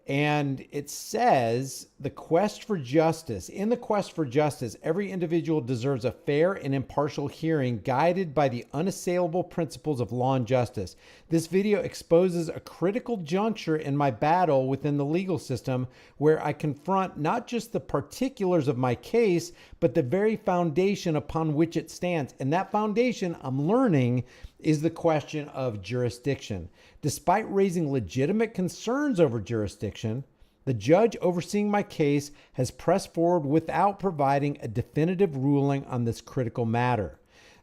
And it says the quest for justice. In the quest for justice, every individual deserves a fair and impartial hearing guided by the unassailable principles of law and justice. This video exposes a critical juncture in my battle within the legal system where I confront not just the particulars of my case, but the very foundation upon which it stands. And that foundation, I'm learning, is the question of jurisdiction. Despite raising legitimate concerns over jurisdiction, the judge overseeing my case has pressed forward without providing a definitive ruling on this critical matter.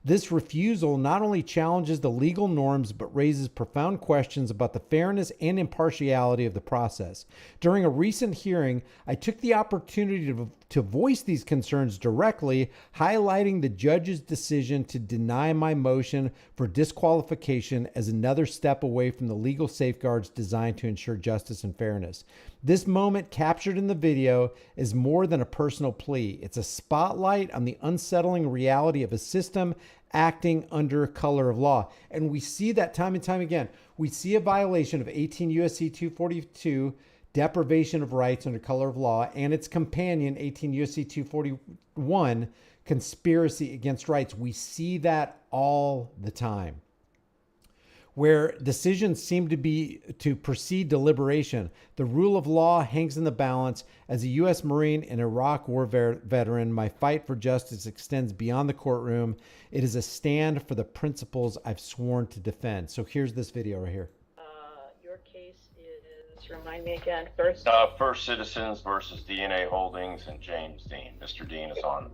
This refusal not only challenges the legal norms, but raises profound questions about the fairness and impartiality of the process. During a recent hearing, I took the opportunity to voice these concerns directly, highlighting the judge's decision to deny my motion for disqualification as another step away from the legal safeguards designed to ensure justice and fairness. This moment captured in the video is more than a personal plea. It's a spotlight on the unsettling reality of a system acting under color of law. And we see that time and time again. We see a violation of 18 U.S.C. 242, deprivation of rights under color of law, and its companion, 18 U.S.C. 241, conspiracy against rights. We see that all the time, where decisions seem to precede deliberation. The rule of law hangs in the balance. As a U.S. Marine and Iraq War veteran, my fight for justice extends beyond the courtroom. It is a stand for the principles I've sworn to defend. So here's this video right here. Your case is, remind me again, First Citizens versus DNA Holdings and James Dean. Mr. Dean is on.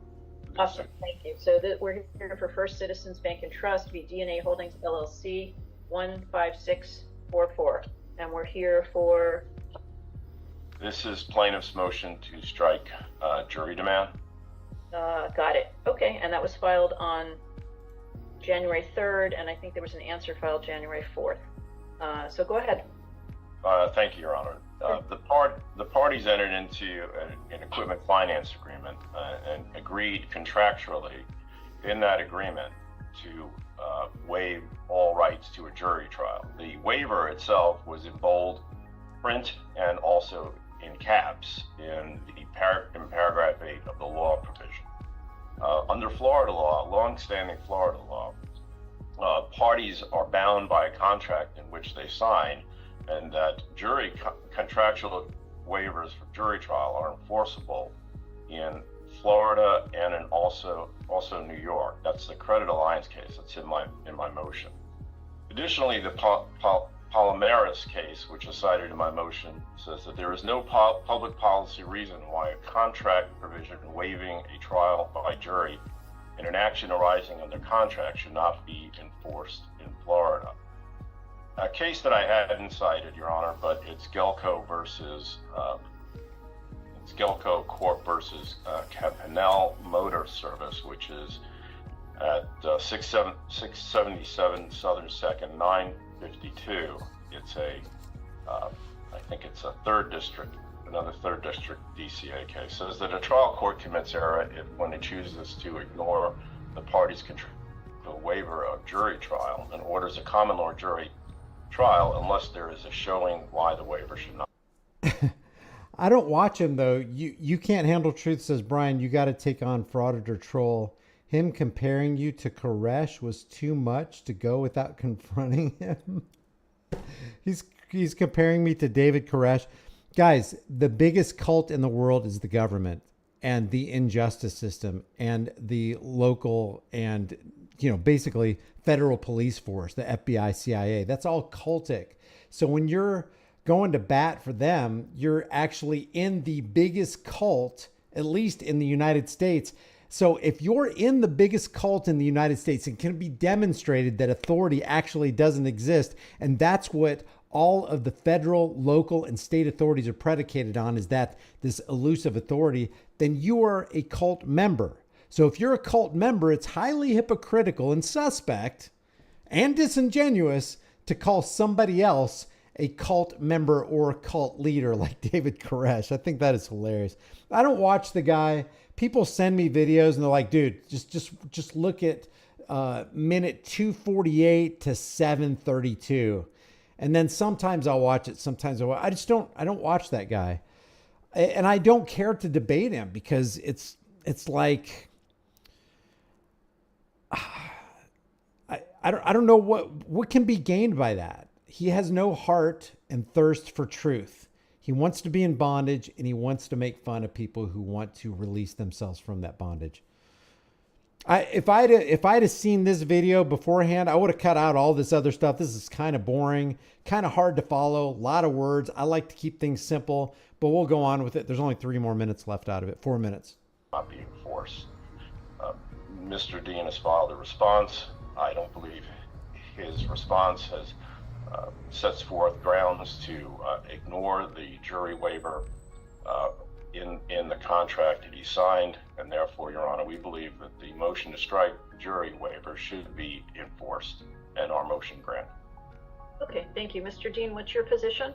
Awesome, thank you. So we're here for First Citizens Bank and Trust v. DNA Holdings, LLC. 15644, and we're here for. This is plaintiff's motion to strike jury demand. Got it. Okay, and that was filed on January 3rd, and I think there was an answer filed January 4th. So go ahead. Thank you, Your Honor. The parties entered into an equipment finance agreement and agreed contractually in that agreement to waive all rights to a jury trial. The waiver itself was in bold print and also in caps in paragraph 8 of the law provision. Under Florida law, long-standing Florida law, parties are bound by a contract in which they sign, and that contractual waivers for jury trial are enforceable in Florida and in also New York. That's the Credit Alliance case that's in my motion. Additionally, the Palomares case, which is cited in my motion, says that there is no public policy reason why a contract provision waiving a trial by jury in an action arising under contract should not be enforced in Florida. A case that I hadn't cited, Your Honor, but it's Gelco Corp versus Campanelle Motor Service, which is at 677 Southern 2nd 952. It's I think it's a another third district DCA case. Says that a trial court commits error when it chooses to ignore the parties' control to a waiver of jury trial and orders a common law jury trial unless there is a showing why the waiver should not. I don't watch him though. You can't handle truth, says Brian. You got to take on Frauditor Troll. Him comparing you to Koresh was too much to go without confronting him. He's comparing me to David Koresh. Guys, the biggest cult in the world is the government and the injustice system and the local and, basically federal police force, the FBI, CIA. That's all cultic. So when you're going to bat for them, you're actually in the biggest cult, at least in the United States. So if you're in the biggest cult in the United States, it can be demonstrated that authority actually doesn't exist. And that's what all of the federal, local, and state authorities are predicated on, is that this elusive authority, then you are a cult member. So if you're a cult member, it's highly hypocritical and suspect and disingenuous to call somebody else a cult member or a cult leader like David Koresh. I think that is hilarious. I don't watch the guy. People send me videos and they're like, dude, just look at minute 248 to 732. And then sometimes I'll watch it. Sometimes I don't watch that guy. And I don't care to debate him because it's like, I don't know what can be gained by that. He has no heart and thirst for truth. He wants to be in bondage and he wants to make fun of people who want to release themselves from that bondage. If I'd have seen this video beforehand, I would have cut out all this other stuff. This is kind of boring, kind of hard to follow, a lot of words. I like to keep things simple, but we'll go on with it. There's only 3 more minutes left out of it, 4 minutes. Not be enforced. Mr. Dean has filed a response. I don't believe his response has sets forth grounds to ignore the jury waiver in the contract that he signed, and therefore, Your Honor, we believe that the motion to strike jury waiver should be enforced and our motion granted. Okay, thank you. Mr. Dean, what's your position?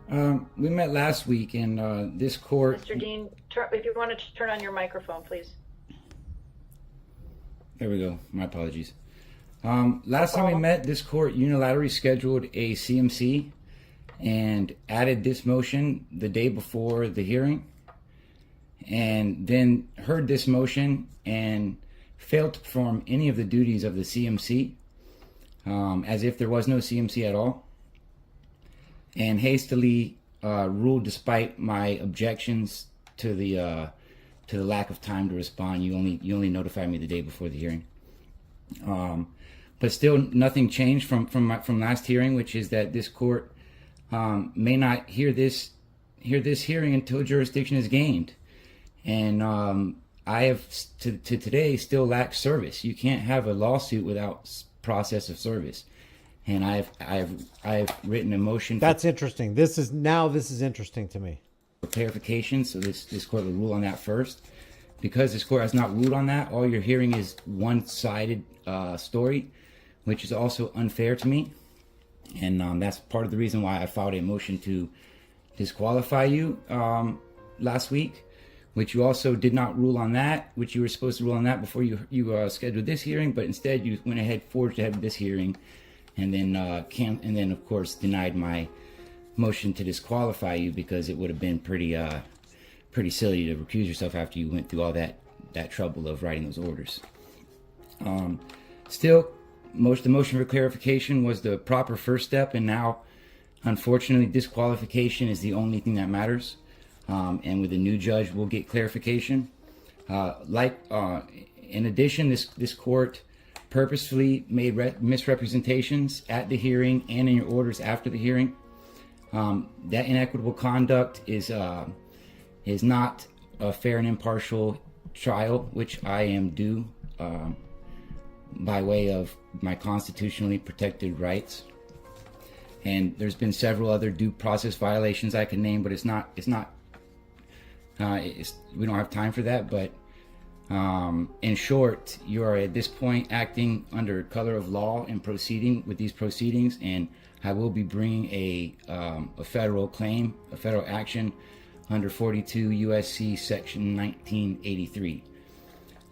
We met last week in this court. Mr. Dean, if you want to turn on your microphone, please. There we go. My apologies. Last time we met, this court unilaterally scheduled a CMC and added this motion the day before the hearing, and then heard this motion and failed to perform any of the duties of the CMC, as if there was no CMC at all, and hastily ruled despite my objections to the lack of time to respond. You only notified me the day before the hearing. But still, nothing changed from last hearing, which is that this court may not hear this hearing until jurisdiction is gained, and I have to today still lack service. You can't have a lawsuit without process of service, and I've written a motion. That's interesting. This is interesting to me. For clarification, so this court will rule on that first. Because this court has not ruled on that, all you're hearing is one-sided story, which is also unfair to me. And that's part of the reason why I filed a motion to disqualify you last week, which you also did not rule on that, which you were supposed to rule on that before you scheduled this hearing, but instead you went ahead, forged ahead with this hearing, and then of course denied my motion to disqualify you because it would have been pretty silly to recuse yourself after you went through all that trouble of writing those orders. Still, the motion for clarification was the proper first step, and now, unfortunately, disqualification is the only thing that matters. And with a new judge, we'll get clarification. In addition, this court purposefully made misrepresentations at the hearing and in your orders after the hearing. That inequitable conduct is not a fair and impartial trial, which I am due by way of my constitutionally protected rights. And there's been several other due process violations I can name, but we don't have time for that. But in short, you are at this point acting under color of law and proceeding with these proceedings, and I will be bringing a federal claim, a federal action under 42 USC section 1983.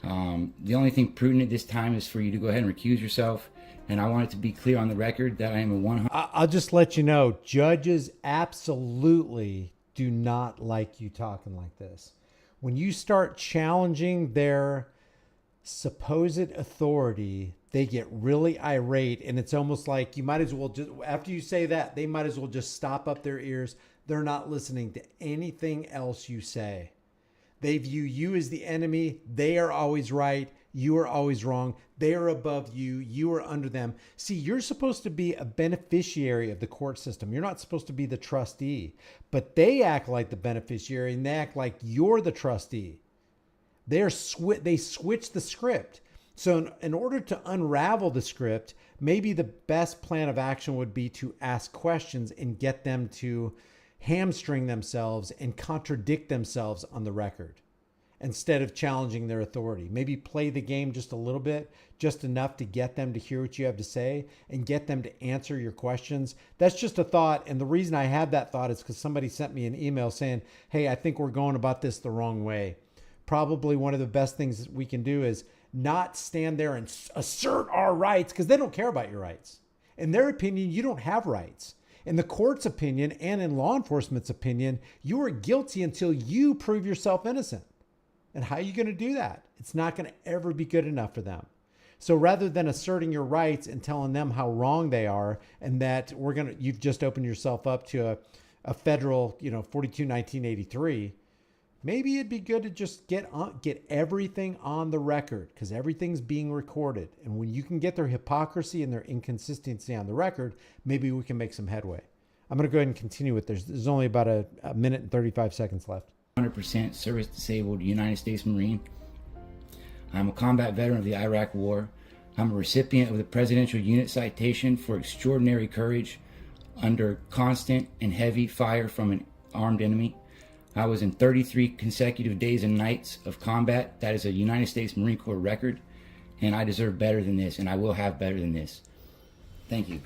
The only thing prudent at this time is for you to go ahead and recuse yourself. And I want it to be clear on the record that I am a 100. I'll just let you know, judges absolutely do not like you talking like this. When you start challenging their supposed authority, they get really irate, and it's almost like you might as well just, after you say that, they might as well just stop up their ears. They're not listening to anything else you say. They view you as the enemy. They are always right. You are always wrong. They are above you. You are under them. See, you're supposed to be a beneficiary of the court system. You're not supposed to be the trustee, but they act like the beneficiary and they act like you're the trustee. They switch the script. So in order to unravel the script, maybe the best plan of action would be to ask questions and get them to hamstring themselves and contradict themselves on the record instead of challenging their authority. Maybe play the game just a little bit, just enough to get them to hear what you have to say and get them to answer your questions. That's just a thought. And the reason I had that thought is because somebody sent me an email saying, hey, I think we're going about this the wrong way. Probably one of the best things we can do is not stand there and assert our rights, because they don't care about your rights. In their opinion, you don't have rights. In the court's opinion and in law enforcement's opinion, you are guilty until you prove yourself innocent. And how are you going to do that? It's not going to ever be good enough for them. So rather than asserting your rights and telling them how wrong they are and that you've just opened yourself up to a federal, 42 1983, maybe it'd be good to just get everything on the record, because everything's being recorded. And when you can get their hypocrisy and their inconsistency on the record, maybe we can make some headway. I'm going to go ahead and continue with this. There's only about a minute and 35 seconds left. 100% service disabled United States Marine. I'm a combat veteran of the Iraq War. I'm a recipient of the Presidential Unit Citation for extraordinary courage under constant and heavy fire from an armed enemy. I was in 33 consecutive days and nights of combat. That is a United States Marine Corps record, and I deserve better than this, and I will have better than this. Thank you.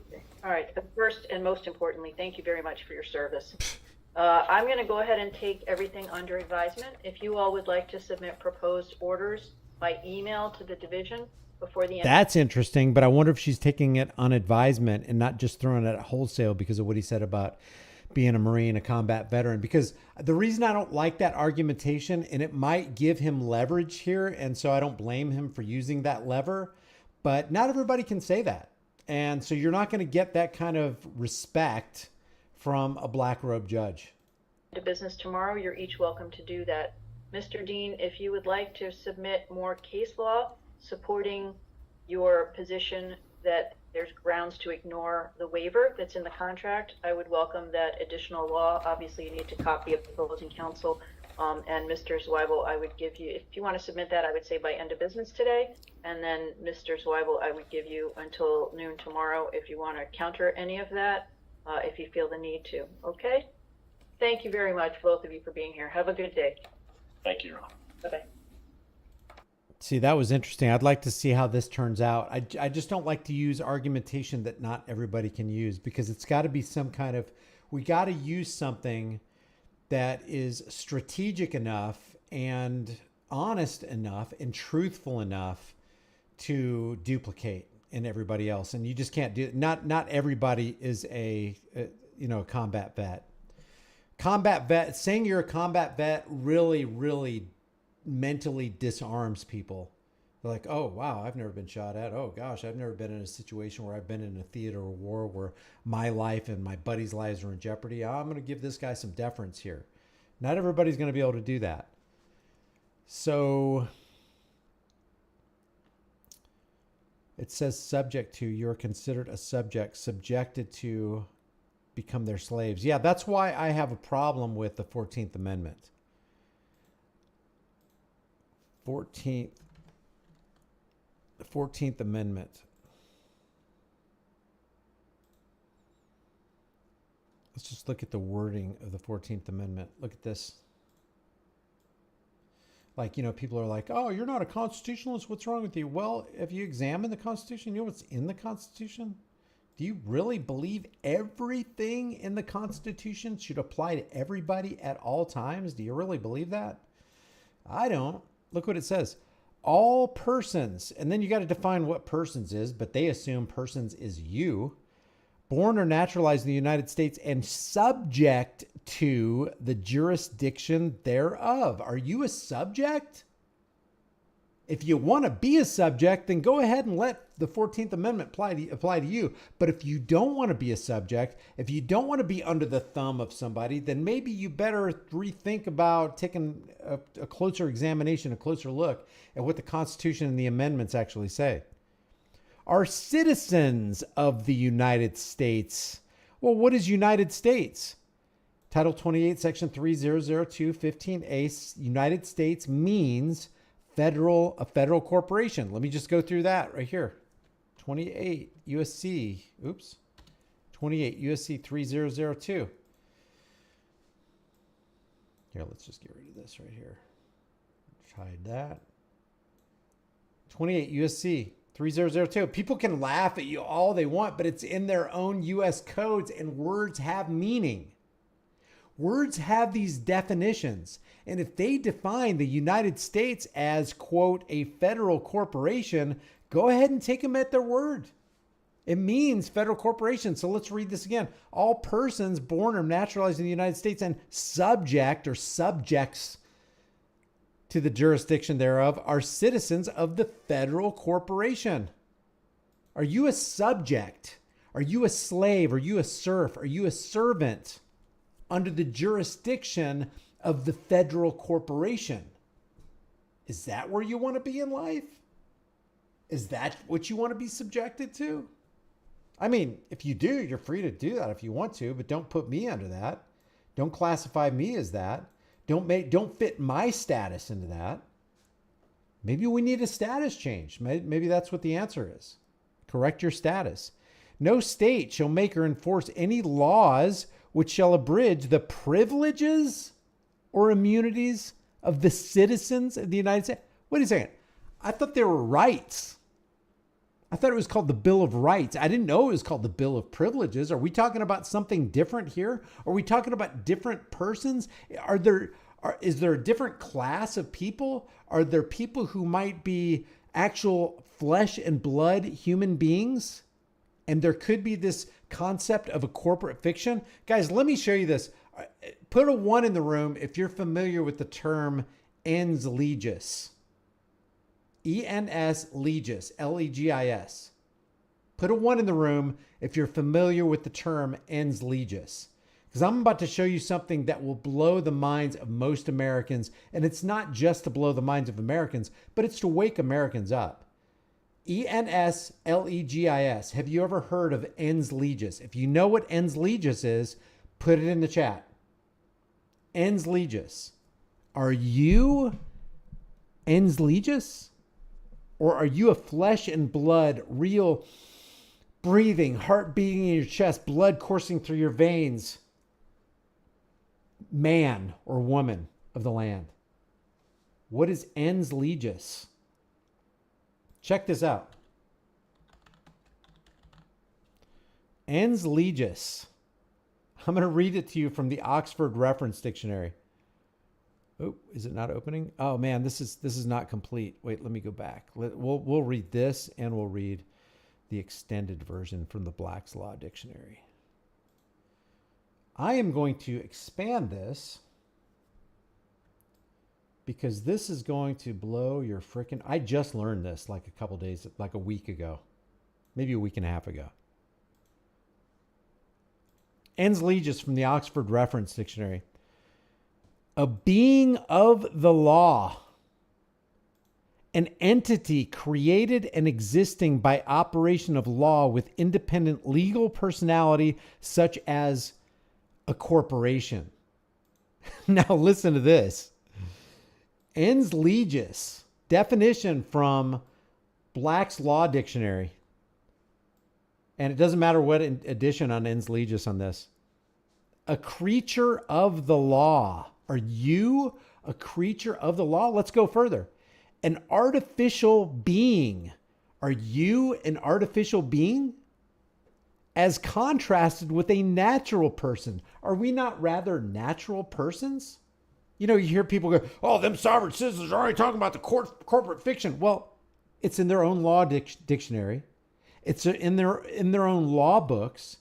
Okay. All right, but first and most importantly, thank you very much for your service. I'm going to go ahead and take everything under advisement. If you all would like to submit proposed orders by email to the division before the end. That's interesting, but I wonder if she's taking it on advisement and not just throwing it at wholesale because of what he said about being a Marine, a combat veteran. Because the reason I don't like that argumentation, and it might give him leverage here, and so I don't blame him for using that lever, but not everybody can say that. And so you're not going to get that kind of respect from a black robe judge. To business tomorrow, you're each welcome to do that. Mr. Dean, if you would like to submit more case law supporting your position that there's grounds to ignore the waiver that's in the contract, I would welcome that additional law. Obviously, you need to copy of the opposing counsel. And Mr. Zweibel, I would give you, if you want to submit that, I would say by end of business today. And then Mr. Zweibel, I would give you until noon tomorrow if you want to counter any of that, if you feel the need to. Okay? Thank you very much, both of you, for being here. Have a good day. Thank you, Your Honor. Bye-bye. See, that was interesting. I'd like to see how this turns out. I just don't like to use argumentation that not everybody can use, because it's got to be some kind of, we got to use something that is strategic enough and honest enough and truthful enough to duplicate in everybody else. And you just can't do it. Not everybody is a combat vet. Combat vet, saying you're a combat vet really, really mentally disarms people. They're like, oh, wow, I've never been shot at. Oh, gosh, I've never been in a situation where I've been in a theater of war where my life and my buddies' lives are in jeopardy. I'm going to give this guy some deference here. Not everybody's going to be able to do that. So It says subject to. You're considered a subject, subjected to become their slaves. Yeah, that's why I have a problem with the 14th Amendment. 14th Amendment. Let's just look at the wording of the 14th Amendment. Look at this. Like, people are like, oh, you're not a constitutionalist. What's wrong with you? Well, if you examine the Constitution, you know what's in the Constitution? Do you really believe everything in the Constitution should apply to everybody at all times? Do you really believe that? I don't. Look what it says. All persons, and then you got to define what persons is, but they assume persons is you, born or naturalized in the United States and subject to the jurisdiction thereof. Are you a subject? If you want to be a subject, then go ahead and let the 14th Amendment apply to you. But if you don't want to be a subject, if you don't want to be under the thumb of somebody, then maybe you better rethink about taking a closer examination, a closer look at what the Constitution and the amendments actually say. Are citizens of the United States. Well, what is United States? Title 28, Section 3002, 15A, United States means a federal corporation. Let me just go through that right here. 28 USC 3002. Here, let's just get rid of this right here. Hide that. 28 USC 3002. People can laugh at you all they want, but it's in their own U.S. codes, and words have meaning. Words have these definitions. And if they define the United States as, quote, a federal corporation, go ahead and take them at their word. It means federal corporation. So let's read this again. All persons born or naturalized in the United States and subject or subjects to the jurisdiction thereof are citizens of the federal corporation. Are you a subject? Are you a slave? Are you a serf? Are you a servant under the jurisdiction of the federal corporation? Is that where you want to be in life? Is that what you want to be subjected to? I mean, if you do, you're free to do that if you want to, but don't put me under that. Don't classify me as that. Don't fit my status into that. Maybe we need a status change. Maybe that's what the answer is. Correct your status. No state shall make or enforce any laws which shall abridge the privileges or immunities of the citizens of the United States. Wait a second. I thought there were rights. I thought it was called the Bill of Rights. I didn't know it was called the Bill of Privileges. Are we talking about something different here? Are we talking about different persons? Is there a different class of people? Are there people who might be actual flesh and blood human beings? And there could be this concept of a corporate fiction. Guys, let me show you this. Put a 1 in the room if you're familiar with the term ens legis. E-N-S legis, L-E-G-I-S. Put a 1 in the room if you're familiar with the term ens legis. Because I'm about to show you something that will blow the minds of most Americans. And it's not just to blow the minds of Americans, but it's to wake Americans up. E-N-S-L-E-G-I-S. Have you ever heard of ens legis? If you know what ens legis is, put it in the chat. Ens legis. Are you ens legis? Or are you a flesh and blood, real breathing, heart beating in your chest, blood coursing through your veins, man or woman of the land? What is ens legis? Check this out. Ens legis. I'm going to read it to you from the Oxford Reference Dictionary. Oh, is it not opening? Oh man, this is not complete. Wait, let me go back. We'll read this, and we'll read the extended version from the Black's Law Dictionary. I am going to expand this because this is going to blow your frickin'... I just learned this like a couple days, like a week ago, maybe a week and a half ago. Ens legis from the Oxford Reference Dictionary. A being of the law, an entity created and existing by operation of law with independent legal personality, such as a corporation. Now listen to this. Ens legis, definition from Black's Law Dictionary. And it doesn't matter what edition on Ens legis on this. A creature of the law. Are you a creature of the law? Let's go further. An artificial being. Are you an artificial being? As contrasted with a natural person. Are we not rather natural persons? You know, you hear people go, oh, them sovereign citizens are already talking about the corporate fiction. Well, it's in their own law dictionary. It's in their own law books.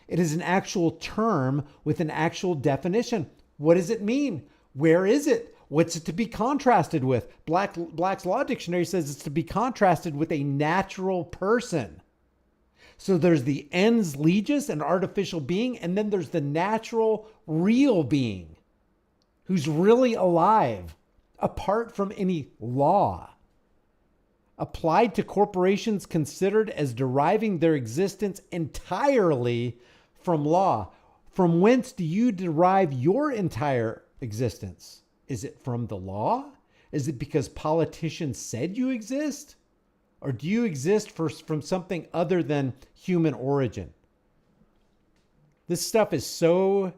It is an actual term with an actual definition. What does it mean? Where is it? What's it to be contrasted with? Black's Law Dictionary says it's to be contrasted with a natural person. So there's the ens legis, an artificial being, and then there's the natural, real being who's really alive, apart from any law. Applied to corporations considered as deriving their existence entirely from law. From whence do you derive your entire existence? Is it from the law? Is it because politicians said you exist? Or do you exist from something other than human origin? This stuff is so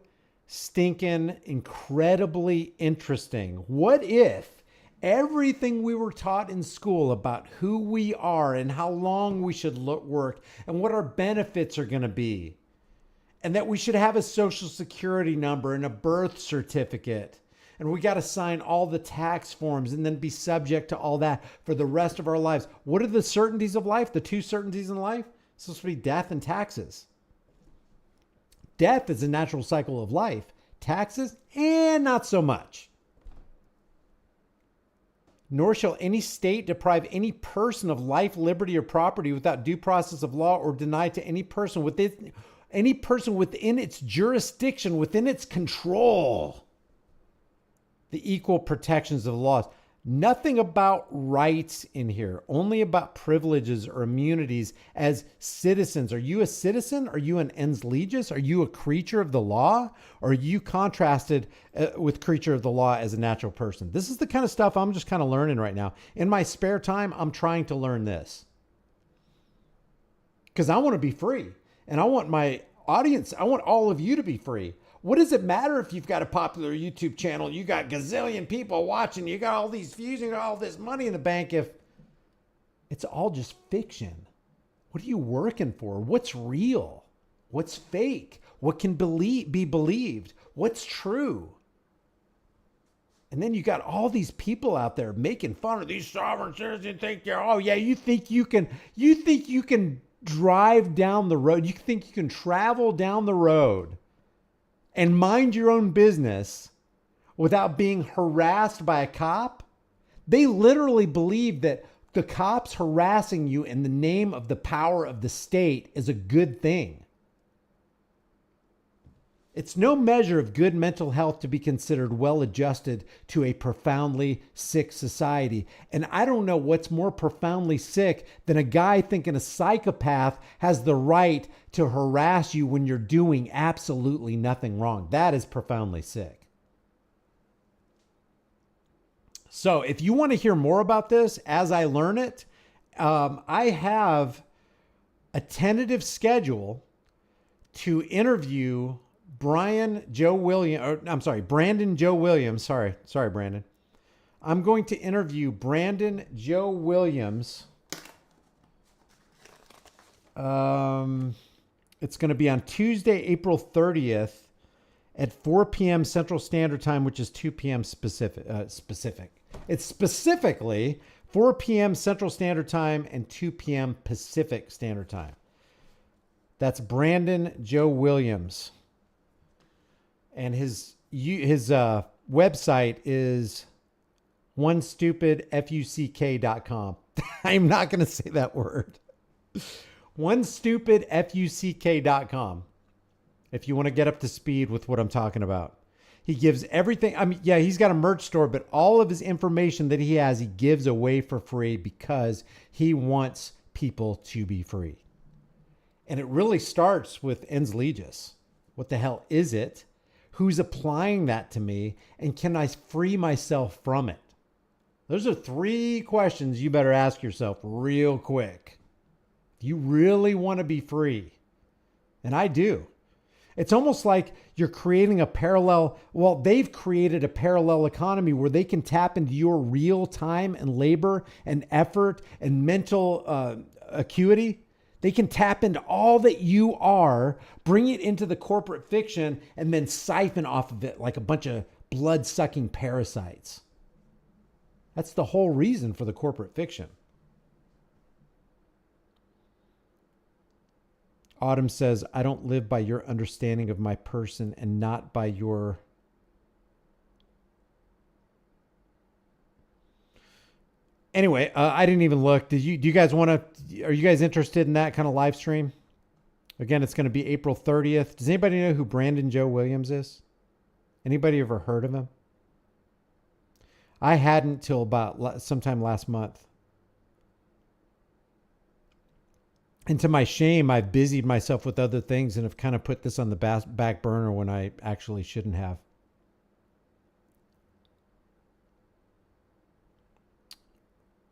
stinking incredibly interesting. What if everything we were taught in school about who we are and how long we should work and what our benefits are going to be, and that we should have a social security number and a birth certificate, and we got to sign all the tax forms and then be subject to all that for the rest of our lives? What are the certainties of life? The two certainties in life? It's supposed to be death and taxes. Death is a natural cycle of life. Taxes, not so much. Nor shall any state deprive any person of life, liberty, or property without due process of law, or deny to any person within its jurisdiction, within its control, the equal protections of the laws. Nothing about rights in here, only about privileges or immunities as citizens. Are you a citizen? Are you an ens legis? Are you a creature of the law? Or are you contrasted with creature of the law as a natural person? This is the kind of stuff I'm just kind of learning right now. In my spare time, I'm trying to learn this. Because I want to be free. And I want my audience, I want all of you to be free. What does it matter if you've got a popular YouTube channel, you got gazillion people watching, you got all these views, you got all this money in the bank, if it's all just fiction? What are you working for? What's real? What's fake? What can be believed? What's true? And then you got all these people out there making fun of these sovereign citizens. You think you can drive down the road. You think you can travel down the road and mind your own business without being harassed by a cop? They literally believe that the cops harassing you in the name of the power of the state is a good thing. It's no measure of good mental health to be considered well adjusted to a profoundly sick society. And I don't know what's more profoundly sick than a guy thinking a psychopath has the right to harass you when you're doing absolutely nothing wrong. That is profoundly sick. So if you want to hear more about this as I learn it, I have a tentative schedule to interview Brandon Joe Williams. Sorry, Brandon. I'm going to interview Brandon Joe Williams. It's going to be on Tuesday, April 30th at 4 p.m. Central Standard Time, which is 2 p.m. Pacific. It's specifically 4 p.m. Central Standard Time and 2 p.m. Pacific Standard Time. That's Brandon Joe Williams. And his website is onestupidfuck.com. I'm not going to say that word. onestupidfuck.com. If you want to get up to speed with what I'm talking about. He gives everything. I mean, yeah, he's got a merch store, but all of his information that he has, he gives away for free because he wants people to be free. And it really starts with ens legis. What the hell is it? Who's applying that to me? And can I free myself from it? Those are 3 questions you better ask yourself real quick. Do you really want to be free? And I do. It's almost like you're creating a parallel. Well, they've created a parallel economy where they can tap into your real time and labor and effort and mental acuity. They can tap into all that you are, bring it into the corporate fiction, and then siphon off of it like a bunch of blood-sucking parasites. That's the whole reason for the corporate fiction. Autumn says, I don't live by your understanding of my person and not by your... Anyway, I didn't even look. Do you guys want to... Are you guys interested in that kind of live stream? Again, it's going to be April 30th. Does anybody know who Brandon Joe Williams is? Anybody ever heard of him? I hadn't till about sometime last month. And to my shame, I've busied myself with other things and have kind of put this on the back burner when I actually shouldn't have.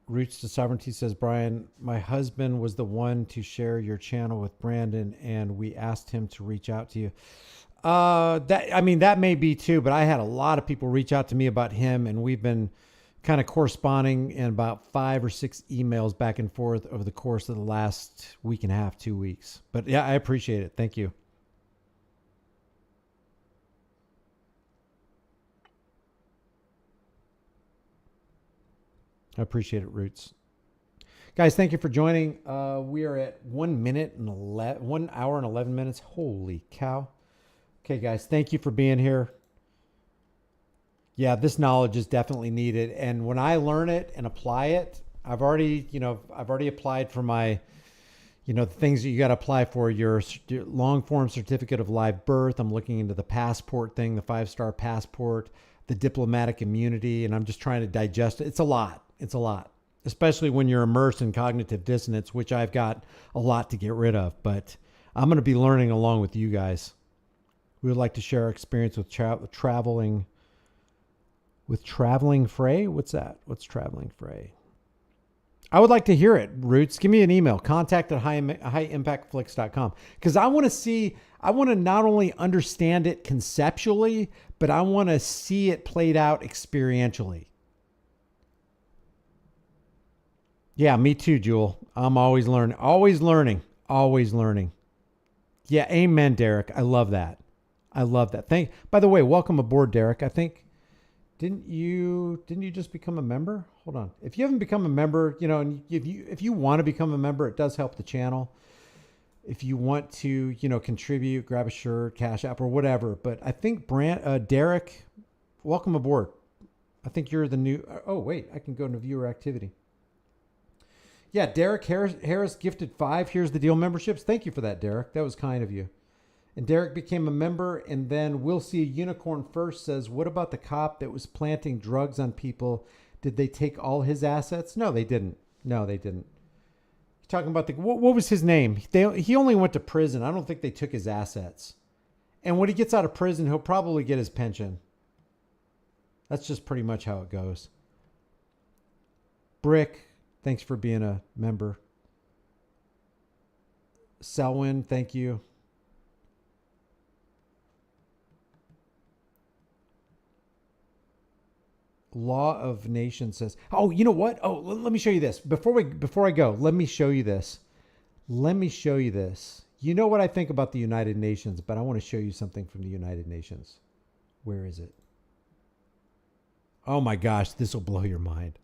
Roots to Sovereignty says, Brian, my husband was the one to share your channel with Brandon, and we asked him to reach out to you. That may be too, but I had a lot of people reach out to me about him, and we've been kind of corresponding in about 5 or 6 emails back and forth over the course of the last week and a half, 2 weeks. But yeah, I appreciate it. Thank you. I appreciate it, Roots. Guys, thank you for joining. We are at 1 hour and 11 minutes. Holy cow. Okay, guys, thank you for being here. Yeah, this knowledge is definitely needed. And when I learn it and apply it, I've already applied for my, the things that you got to apply for your long form certificate of live birth. I'm looking into the passport thing, the 5-star passport, the diplomatic immunity, and I'm just trying to digest it. It's a lot. It's a lot, especially when you're immersed in cognitive dissonance, which I've got a lot to get rid of, but I'm going to be learning along with you guys. We would like to share our experience with traveling fray. What's that? What's traveling fray? I would like to hear it, Roots. Give me an email, contact@highimpactflix.com, because I want to not only understand it conceptually, but I want to see it played out experientially. Yeah, me too, Jewel. I'm always learning. Always learning. Always learning. Yeah, amen, Derek. I love that. I love that. By the way, welcome aboard, Derek. I think, didn't you just become a member? Hold on. If you haven't become a member, and if you want to become a member, it does help the channel. If you want to, contribute, grab a shirt, Cash App, or whatever. But I think Derek, welcome aboard. I think you're the new. Oh wait, I can go into viewer activity. Yeah, Derek Harris gifted 5 Here's the Deal memberships. Thank you for that, Derek. That was kind of you. And Derek became a member, and then We'll See a Unicorn First says, what about the cop that was planting drugs on people? Did they take all his assets? No, they didn't. You're talking about what was his name? He only went to prison. I don't think they took his assets. And when he gets out of prison, he'll probably get his pension. That's just pretty much how it goes. Brick, thanks for being a member. Selwyn, thank you. Law of Nations says, oh, you know what? Oh, let me show you this. Before I go, let me show you this. You know what I think about the United Nations, but I want to show you something from the United Nations. Where is it? Oh my gosh, this will blow your mind.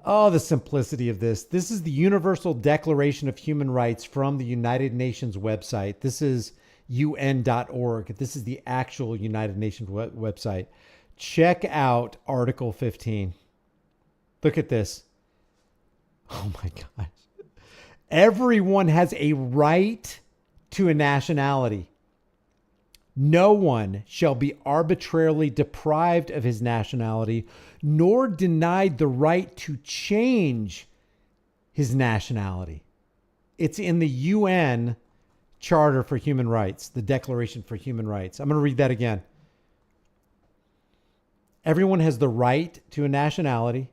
Oh, the simplicity of this. This is the Universal Declaration of Human Rights from the United Nations website. This is UN.org. This is the actual United Nations website. Check out Article 15. Look at this. Oh my gosh. Everyone has a right to a nationality. No one shall be arbitrarily deprived of his nationality, nor denied the right to change his nationality. It's in the UN Charter for Human Rights, the Declaration for Human Rights. I'm going to read that again. Everyone has the right to a nationality.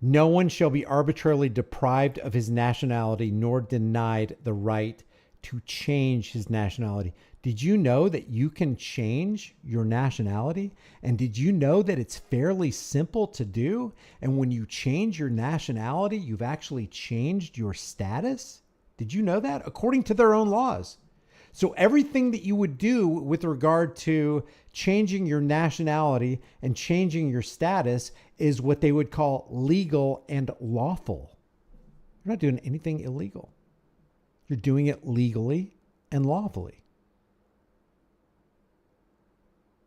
No one shall be arbitrarily deprived of his nationality, nor denied the right to change his nationality. Did you know that you can change your nationality? And did you know that it's fairly simple to do? And when you change your nationality, you've actually changed your status? Did you know that? According to their own laws. So everything that you would do with regard to changing your nationality and changing your status is what they would call legal and lawful. You're not doing anything illegal. You're doing it legally and lawfully.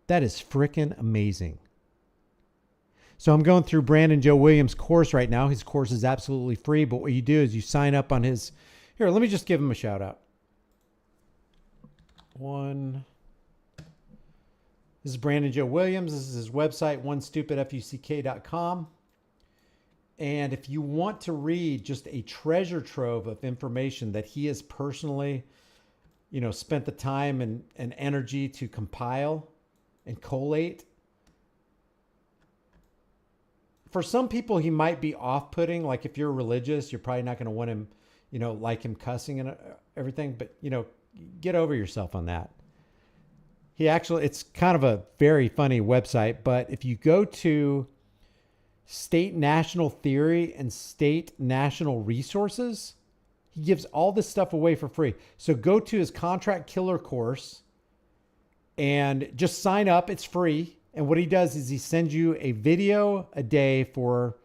That is frickin' amazing. So I'm going through Brandon Joe Williams' course right now. His course is absolutely free, but what you do is you sign up on his... Here, let me just give him a shout out. This is Brandon Joe Williams. This is his website, onestupidfuck.com. And if you want to read just a treasure trove of information that he has personally, spent the time and energy to compile and collate. For some people, he might be off-putting. Like if you're religious, you're probably not going to want him, like him cussing and everything. But, get over yourself on that. It's kind of a very funny website, but if you go to State National Theory and State National Resources, he gives all this stuff away for free. So go to his Contract Killer course and just sign up. It's free. And what he does is he sends you a video a day for,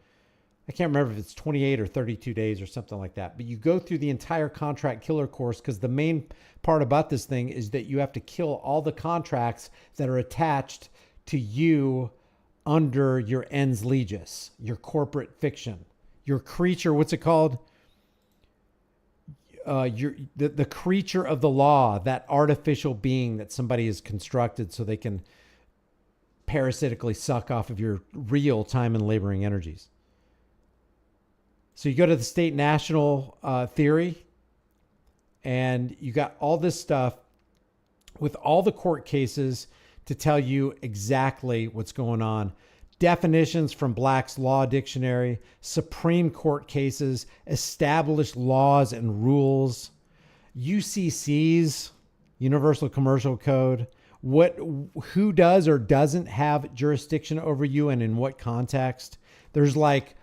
I can't remember if it's 28 or 32 days or something like that. But you go through the entire Contract Killer course because the main part about this thing is that you have to kill all the contracts that are attached to you under your ens legis, your corporate fiction, your creature. What's it called? The creature of the law, that artificial being that somebody has constructed so they can parasitically suck off of your real time and laboring energies. So you go to the State National Theory, and you got all this stuff with all the court cases to tell you exactly what's going on. Definitions from Black's Law Dictionary, Supreme Court cases, established laws and rules, UCC's, Universal Commercial Code, who does or doesn't have jurisdiction over you and in what context. There's like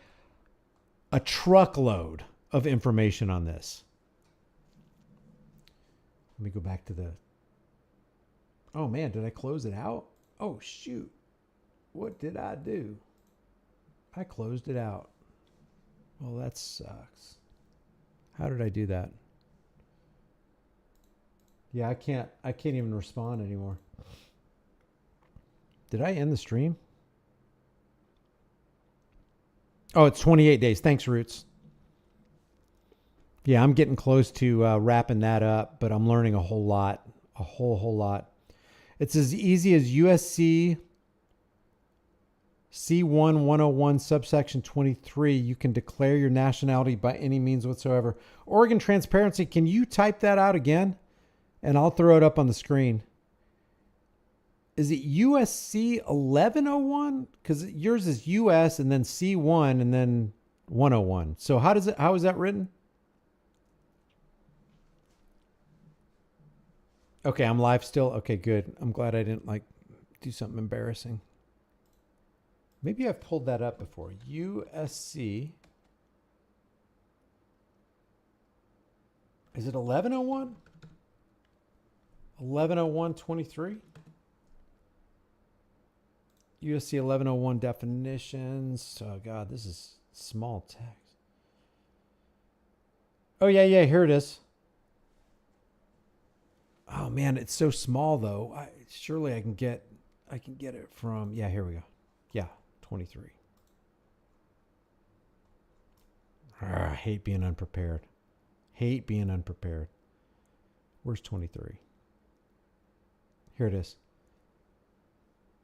a truckload of information on this. Let me go back to the... Oh man, did I close it out? Oh shoot. What did I do? I closed it out. Well, that sucks. How did I do that? Yeah, I can't even respond anymore. Did I end the stream? Oh, it's 28 days. Thanks, Roots. Yeah, I'm getting close to wrapping that up, but I'm learning a whole lot. A whole lot. It's as easy as USC C1 101 subsection 23. You can declare your nationality by any means whatsoever. Oregon Transparency, can you type that out again? And I'll throw it up on the screen. Is it USC 1101? Because yours is US and then C1 and then 101. So how is that written? Okay, I'm live still. Okay, good. I'm glad I didn't do something embarrassing. Maybe I've pulled that up before. USC. Is it 1101? 1101-23? USC 1101 definitions. Oh God, this is small text. Oh yeah, here it is. Oh man, it's so small though. Surely I can get it from, yeah, here we go. Yeah, 23. I hate being unprepared. Where's 23? Here it is.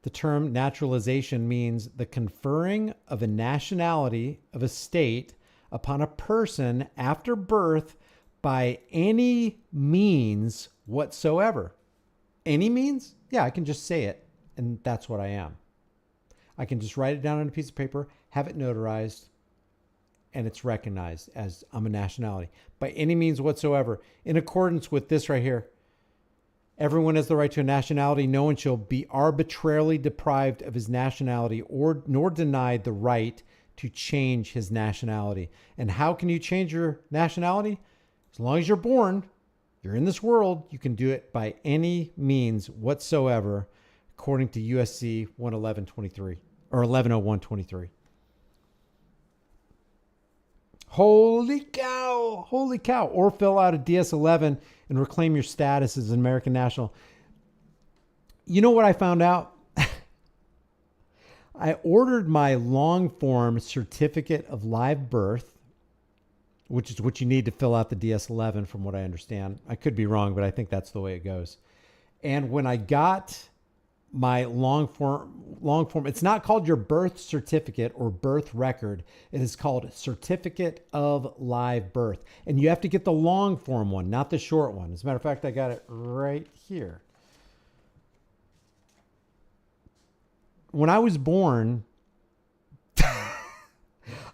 The term naturalization means the conferring of a nationality of a state upon a person after birth by any means whatsoever. Any means? Yeah, I can just say it, and that's what I am. I can just write it down on a piece of paper, have it notarized, and it's recognized as I'm a nationality. By any means whatsoever, in accordance with this right here. Everyone has the right to a nationality. No one shall be arbitrarily deprived of his nationality nor denied the right to change his nationality. And how can you change your nationality? As long as you're born, you're in this world, you can do it by any means whatsoever, according to USC 111.23 or 1101.23. Holy cow. Holy cow. Or fill out a DS-11 and reclaim your status as an American national. You know what I found out? I ordered my long form certificate of live birth, which is what you need to fill out the DS-11 from what I understand. I could be wrong, but I think that's the way it goes. And when I got my long form, it's not called your birth certificate or birth record. It is called certificate of live birth. And you have to get the long form one, not the short one. As a matter of fact, I got it right here. When I was born,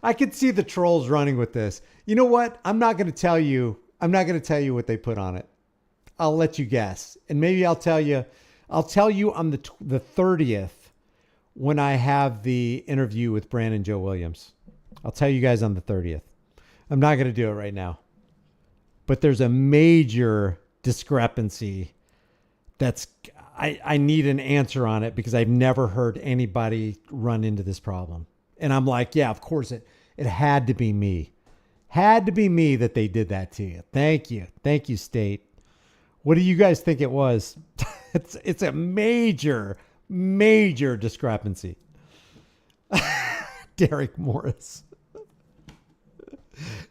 I could see the trolls running with this. You know what? I'm not going to tell you what they put on it. I'll let you guess. And maybe I'll tell you on the 30th when I have the interview with Brandon Joe Williams. I'll tell you guys on the 30th. I'm not going to do it right now. But there's a major discrepancy I need an answer on it because I've never heard anybody run into this problem. And I'm like, yeah, of course it had to be me. Had to be me that they did that to you. Thank you. Thank you, State. What do you guys think it was? It's a major discrepancy. Derek Morris.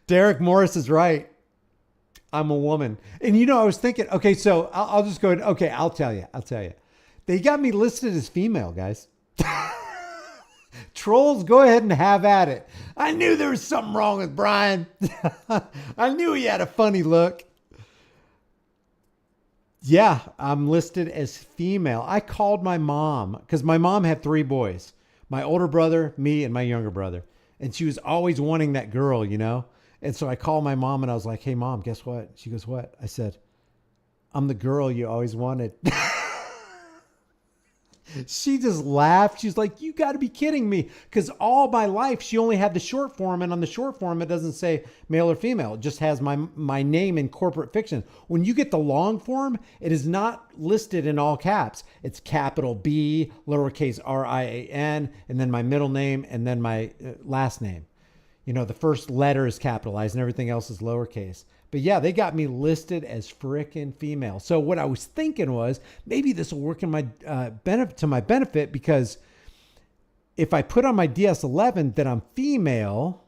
Derek Morris is right. I'm a woman. And I was thinking, okay, so I'll just go ahead. Okay, I'll tell you. They got me listed as female, guys. Trolls, go ahead and have at it. I knew there was something wrong with Brian. I knew he had a funny look. Yeah, I'm listed as female. I called my mom because my mom had 3 boys. My older brother, me, and my younger brother. And she was always wanting that girl, And so I called my mom and I was like, hey, Mom, guess what? She goes, what? I said, I'm the girl you always wanted. She just laughed. She's like, you got to be kidding me. Because all my life, she only had the short form. And on the short form, it doesn't say male or female. It just has my name in corporate fiction. When you get the long form, it is not listed in all caps. It's capital B, lowercase RIAN, and then my middle name, and then my last name. The first letter is capitalized and everything else is lowercase. But yeah, they got me listed as frickin' female. So what I was thinking was maybe this will work in my to my benefit, because if I put on my DS-11 that I'm female,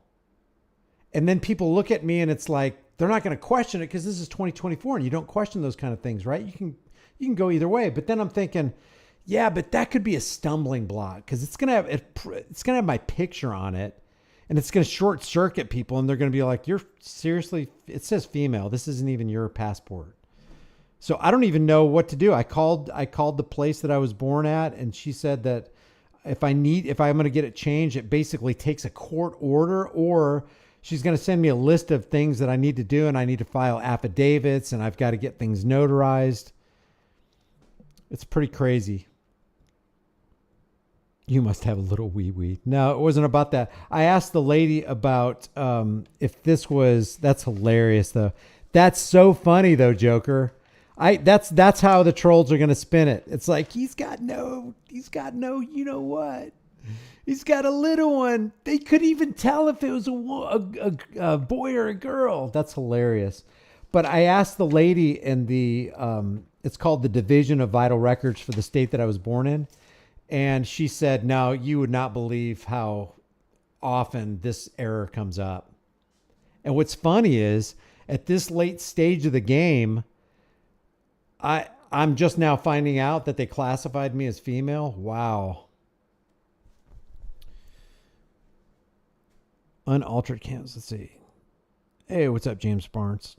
and then people look at me and it's like they're not going to question it because this is 2024 and you don't question those kind of things, right? You can go either way. But then I'm thinking, yeah, but that could be a stumbling block because it's gonna have my picture on it. And it's going to short circuit people, and they're going to be like, you're seriously, it says female. This isn't even your passport. So I don't even know what to do. I called the place that I was born at, and she said that if I'm going to get it changed, it basically takes a court order, or she's going to send me a list of things that I need to do, and I need to file affidavits, and I've got to get things notarized. It's pretty crazy. You must have a little wee. No, it wasn't about that. I asked the lady about if this was, that's hilarious though. That's so funny though, Joker. That's how the trolls are going to spin it. It's like, he's got no, you know what? He's got a little one. They couldn't even tell if it was a boy or a girl. That's hilarious. But I asked the lady in the, it's called the Division of Vital Records for the state that I was born in. And she said, no, you would not believe how often this error comes up. And what's funny is at this late stage of the game, I'm just now finding out that they classified me as female. Wow. Unaltered cams. Let's see. Hey, what's up, James Barnes?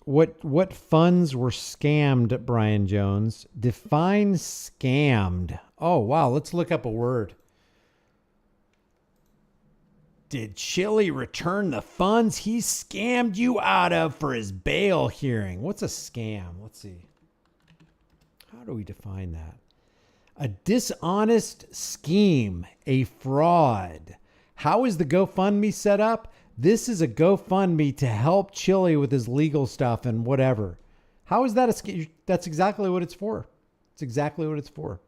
What funds were scammed, Brian Jones? Define scammed. Oh, wow. Let's look up a word. Did Chili return the funds he scammed you out of for his bail hearing? What's a scam? Let's see. How do we define that? A dishonest scheme, a fraud. How is the GoFundMe set up? This is a GoFundMe to help Chili with his legal stuff and whatever. How is that a scheme? That's exactly what it's for. It's exactly what it's for.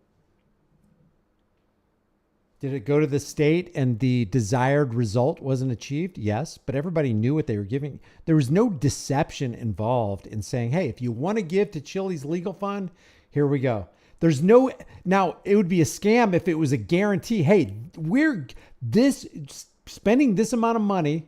Did it go to the state and the desired result wasn't achieved? Yes, but everybody knew what they were giving. There was no deception involved in saying, hey, if you want to give to Chili's legal fund, here we go. There's no, now it would be a scam if it was a guarantee. Hey, we're spending this amount of money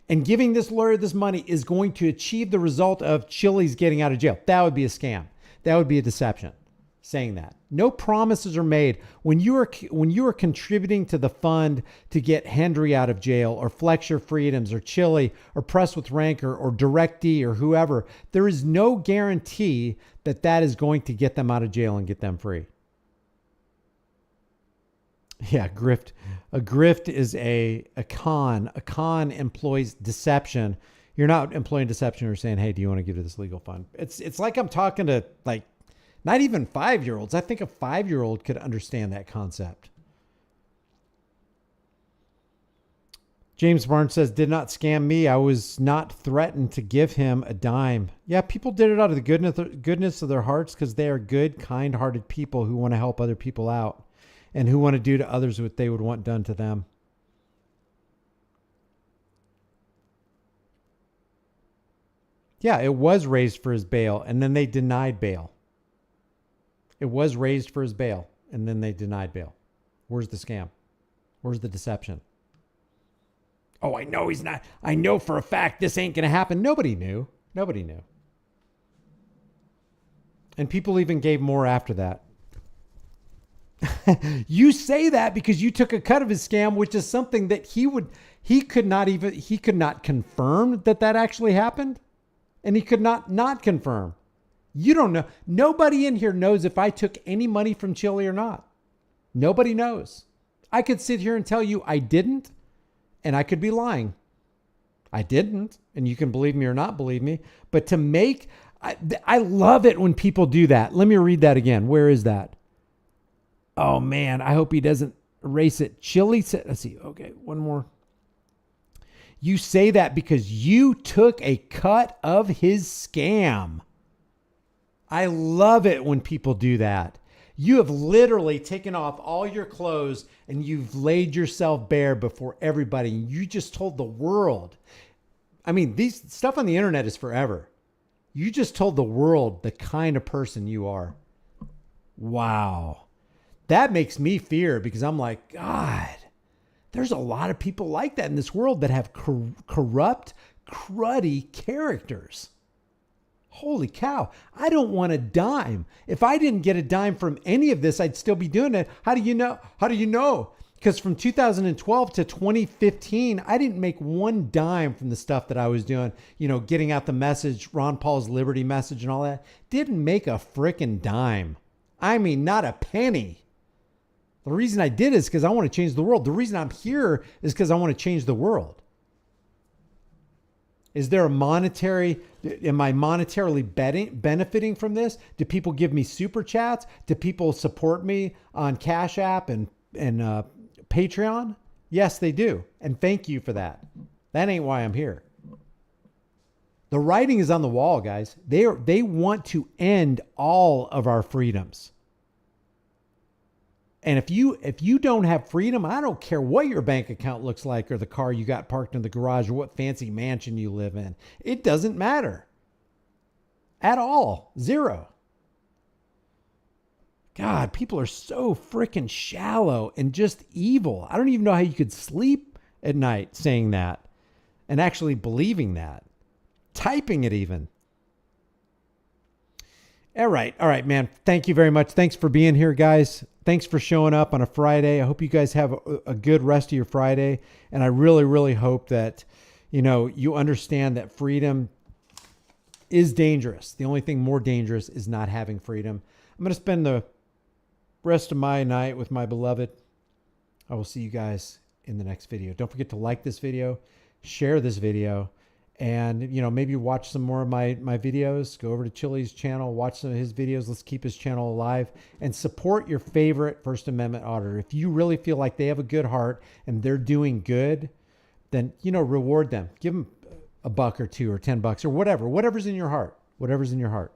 and giving this lawyer this money is going to achieve the result of Chili's getting out of jail. That would be a scam. That would be a deception. Saying that. No promises are made when you are contributing to the fund to get Hendry out of jail or Flex Your Freedoms or Chili or Press with Rancor or DirectD or whoever. There is no guarantee that that is going to get them out of jail and get them free. Yeah, grift. A grift is a con. A con employs deception. You're not employing deception. You're saying, hey, do you want to give to this legal fund? It's like I'm talking to like not even 5-year-olds. I think a 5-year-old could understand that concept. James Barnes says, did not scam me. I was not threatened to give him a dime. Yeah, people did it out of the goodness of their hearts because they are good, kind-hearted people who want to help other people out and who want to do to others what they would want done to them. Yeah, it was raised for his bail, and then they denied bail. It was raised for his bail, and then they denied bail. Where's the scam? Where's the deception? Oh, I know he's not. I know for a fact this ain't going to happen. Nobody knew. Nobody knew. And people even gave more after that. You say that because you took a cut of his scam, which is something that he could not confirm that actually happened. And he could not confirm. You don't know. Nobody in here knows if I took any money from Chili or not. Nobody knows. I could sit here and tell you I didn't, and I could be lying. I didn't, and you can believe me or not believe me. But to make, I love it when people do that. Let me read that again. Where is that? Oh man, I hope he doesn't erase it. Chili said, let's see. Okay, one more. You say that because you took a cut of his scam. I love it when people do that. You have literally taken off all your clothes and you've laid yourself bare before everybody. You just told the world. I mean, these stuff on the internet is forever. You just told the world the kind of person you are. Wow. That makes me fear because I'm like, God, there's a lot of people like that in this world that have corrupt, cruddy characters. Holy cow. I don't want a dime. If I didn't get a dime from any of this, I'd still be doing it. How do you know? How do you know? Because from 2012 to 2015, I didn't make one dime from the stuff that I was doing. You know, getting out the message, Ron Paul's liberty message and all that. Didn't make a frickin' dime. I mean, not a penny. The reason I did is because I want to change the world. The reason I'm here is because I want to change the world. Is there am I monetarily benefiting from this? Do people give me super chats? Do people support me on Cash App and Patreon? Yes, they do. And thank you for that. That ain't why I'm here. The writing is on the wall, guys. They want to end all of our freedoms. And if you don't have freedom, I don't care what your bank account looks like or the car you got parked in the garage or what fancy mansion you live in. It doesn't matter. At all. Zero. God, people are so freaking shallow and just evil. I don't even know how you could sleep at night saying that and actually believing that. typing it even. All right, man. Thank you very much. Thanks for being here, guys. Thanks for showing up on a Friday. I hope you guys have a good rest of your Friday. And I really, really hope that, you understand that freedom is dangerous. The only thing more dangerous is not having freedom. I'm going to spend the rest of my night with my beloved. I will see you guys in the next video. Don't forget to like this video, share this video, and maybe watch some more of my videos. Go over to Chili's channel, watch some of his videos. Let's keep his channel alive, and support your favorite First Amendment auditor. If you really feel like they have a good heart and they're doing good, then reward them. Give them $1 or $2 or $10 or whatever's in your heart.